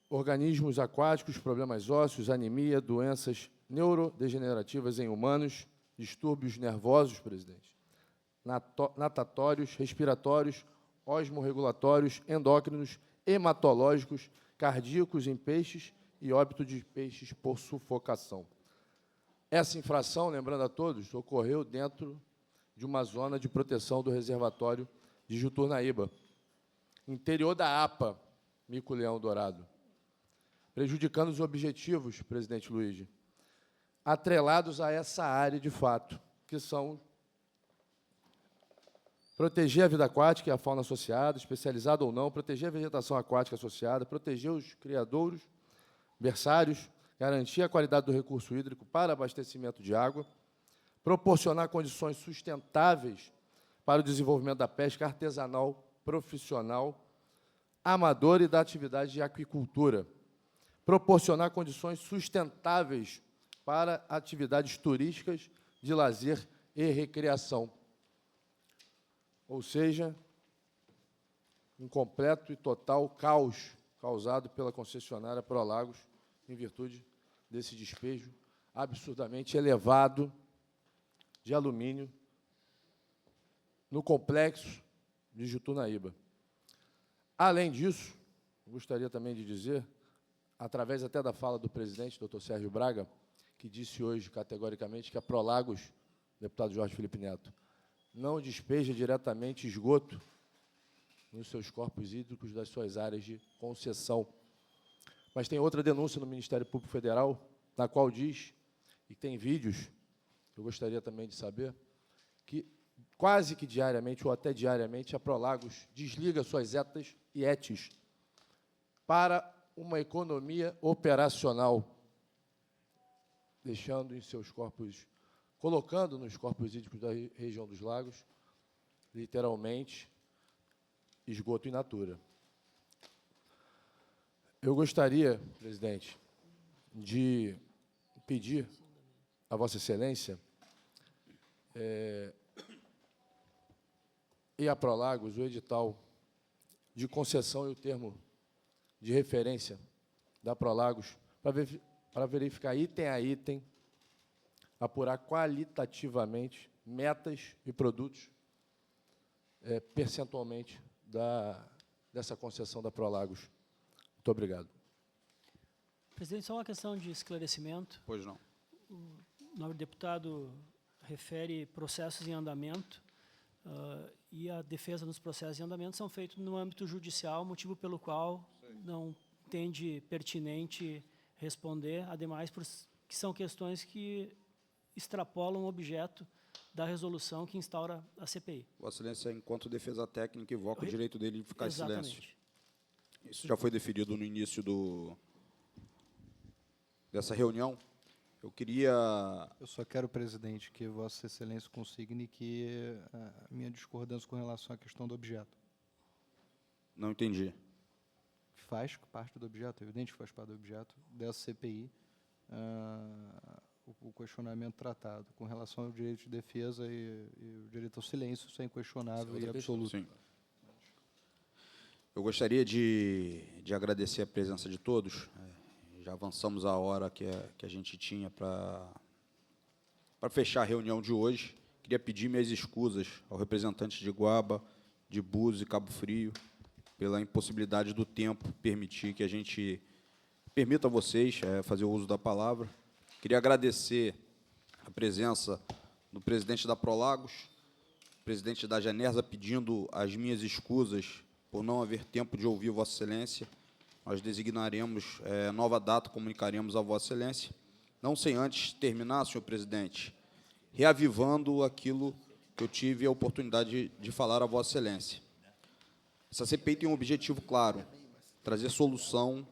[SPEAKER 7] Organismos aquáticos, problemas ósseos, anemia, doenças neurodegenerativas em humanos, distúrbios nervosos, presidente, natatórios, respiratórios, osmorregulatórios, endócrinos, hematológicos, cardíacos em peixes e óbito de peixes por sufocação. Essa infração, lembrando a todos, ocorreu dentro de uma zona de proteção do reservatório de Jutunaíba, interior da APA, Mico-Leão Dourado, prejudicando os objetivos, presidente Luiz, atrelados a essa área de fato, que são proteger a vida aquática e a fauna associada, especializada ou não, proteger a vegetação aquática associada, proteger os criadouros, berçários, garantir a qualidade do recurso hídrico para abastecimento de água, proporcionar condições sustentáveis para o desenvolvimento da pesca artesanal, profissional, amadora e da atividade de aquicultura, proporcionar condições sustentáveis para atividades turísticas, de lazer e recreação. Ou seja, um completo e total caos causado pela concessionária Prolagos em virtude desse despejo absurdamente elevado de alumínio no complexo de Jutunaíba. Além disso, gostaria também de dizer, através até da fala do presidente, doutor Sérgio Braga, que disse hoje, categoricamente, que a Prolagos, deputado Jorge Felipe Neto, não despeja diretamente esgoto nos seus corpos hídricos das suas áreas de concessão. Mas tem outra denúncia no Ministério Público Federal, na qual diz, e tem vídeos, eu gostaria também de saber, que quase que diariamente, ou até diariamente, a Prolagos desliga suas ETAs e ETs para uma economia operacional, deixando em seus corpos, colocando nos corpos hídricos da região dos lagos, literalmente, esgoto in natura. Eu gostaria, presidente, de pedir a Vossa Excelência e a Prolagos o edital de concessão e o termo de referência da Prolagos para verificar item a item, apurar qualitativamente metas e produtos percentualmente dessa concessão da Prolagos. Muito obrigado.
[SPEAKER 6] Presidente, só uma questão de esclarecimento.
[SPEAKER 1] Pois não.
[SPEAKER 6] O nobre deputado refere processos em andamento e a defesa dos processos em andamento são feitos no âmbito judicial, motivo pelo qual não entende pertinente responder, ademais, que são questões que extrapolam o objeto da resolução que instaura a CPI.
[SPEAKER 1] Vossa Excelência, enquanto defesa técnica, invoca o direito dele de ficar em silêncio.
[SPEAKER 6] Exatamente.
[SPEAKER 1] Isso já foi definido no início dessa reunião. Eu queria...
[SPEAKER 4] Eu só quero, presidente, que Vossa Excelência consigne que a minha discordância com relação à questão do objeto.
[SPEAKER 1] Não entendi.
[SPEAKER 4] Faz parte do objeto, é evidente que faz parte do objeto dessa CPI, o questionamento tratado com relação ao direito de defesa e o direito ao silêncio, isso é inquestionável e absoluto.
[SPEAKER 1] Sim. Eu gostaria de agradecer a presença de todos. Já avançamos a hora que a gente tinha para fechar a reunião de hoje. Queria pedir minhas escusas ao representante de Guaba, de Búzios e Cabo Frio, pela impossibilidade do tempo permitir que a gente permita a vocês fazer o uso da palavra. Queria agradecer a presença do presidente da Prolagos, presidente da Genersa, pedindo as minhas escusas por não haver tempo de ouvir Vossa Excelência. Nós designaremos nova data, comunicaremos a Vossa Excelência. Não sem antes terminar, senhor presidente, reavivando aquilo que eu tive a oportunidade de falar a Vossa Excelência. Essa CPI tem um objetivo claro: trazer solução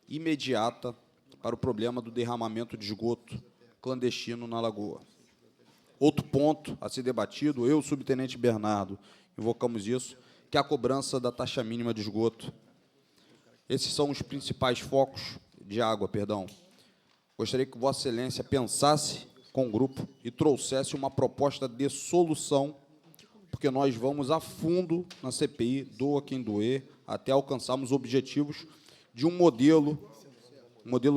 [SPEAKER 1] imediata para o problema do derramamento de esgoto clandestino na Lagoa. Outro ponto a ser debatido, eu, subtenente Bernardo, invocamos isso, que é a cobrança da taxa mínima de esgoto. Esses são os principais focos de água, perdão. Gostaria que Vossa Excelência pensasse com o grupo e trouxesse uma proposta de solução, porque nós vamos a fundo na CPI, doa quem doer, até alcançarmos objetivos de um modelo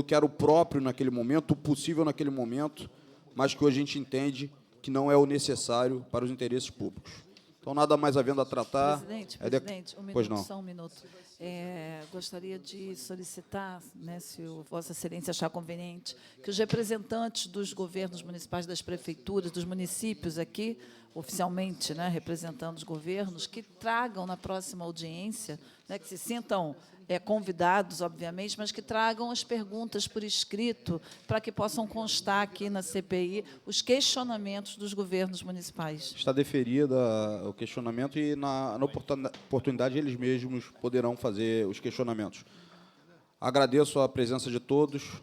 [SPEAKER 1] que era o próprio naquele momento, o possível naquele momento, mas que hoje a gente entende que não é o necessário para os interesses públicos. Então, nada mais havendo a tratar...
[SPEAKER 3] Presidente, um minuto,
[SPEAKER 1] Pois não.
[SPEAKER 3] só um minuto. Gostaria de solicitar, né, se o Vossa Excelência achar conveniente, que os representantes dos governos municipais, das prefeituras, dos municípios aqui, oficialmente, né, representando os governos, que tragam na próxima audiência, né, que se sintam convidados, obviamente, mas que tragam as perguntas por escrito, para que possam constar aqui na CPI os questionamentos dos governos municipais.
[SPEAKER 1] Está deferida o questionamento e, na oportunidade, eles mesmos poderão fazer os questionamentos. Agradeço a presença de todos.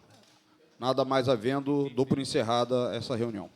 [SPEAKER 1] Nada mais havendo, dou por encerrada essa reunião.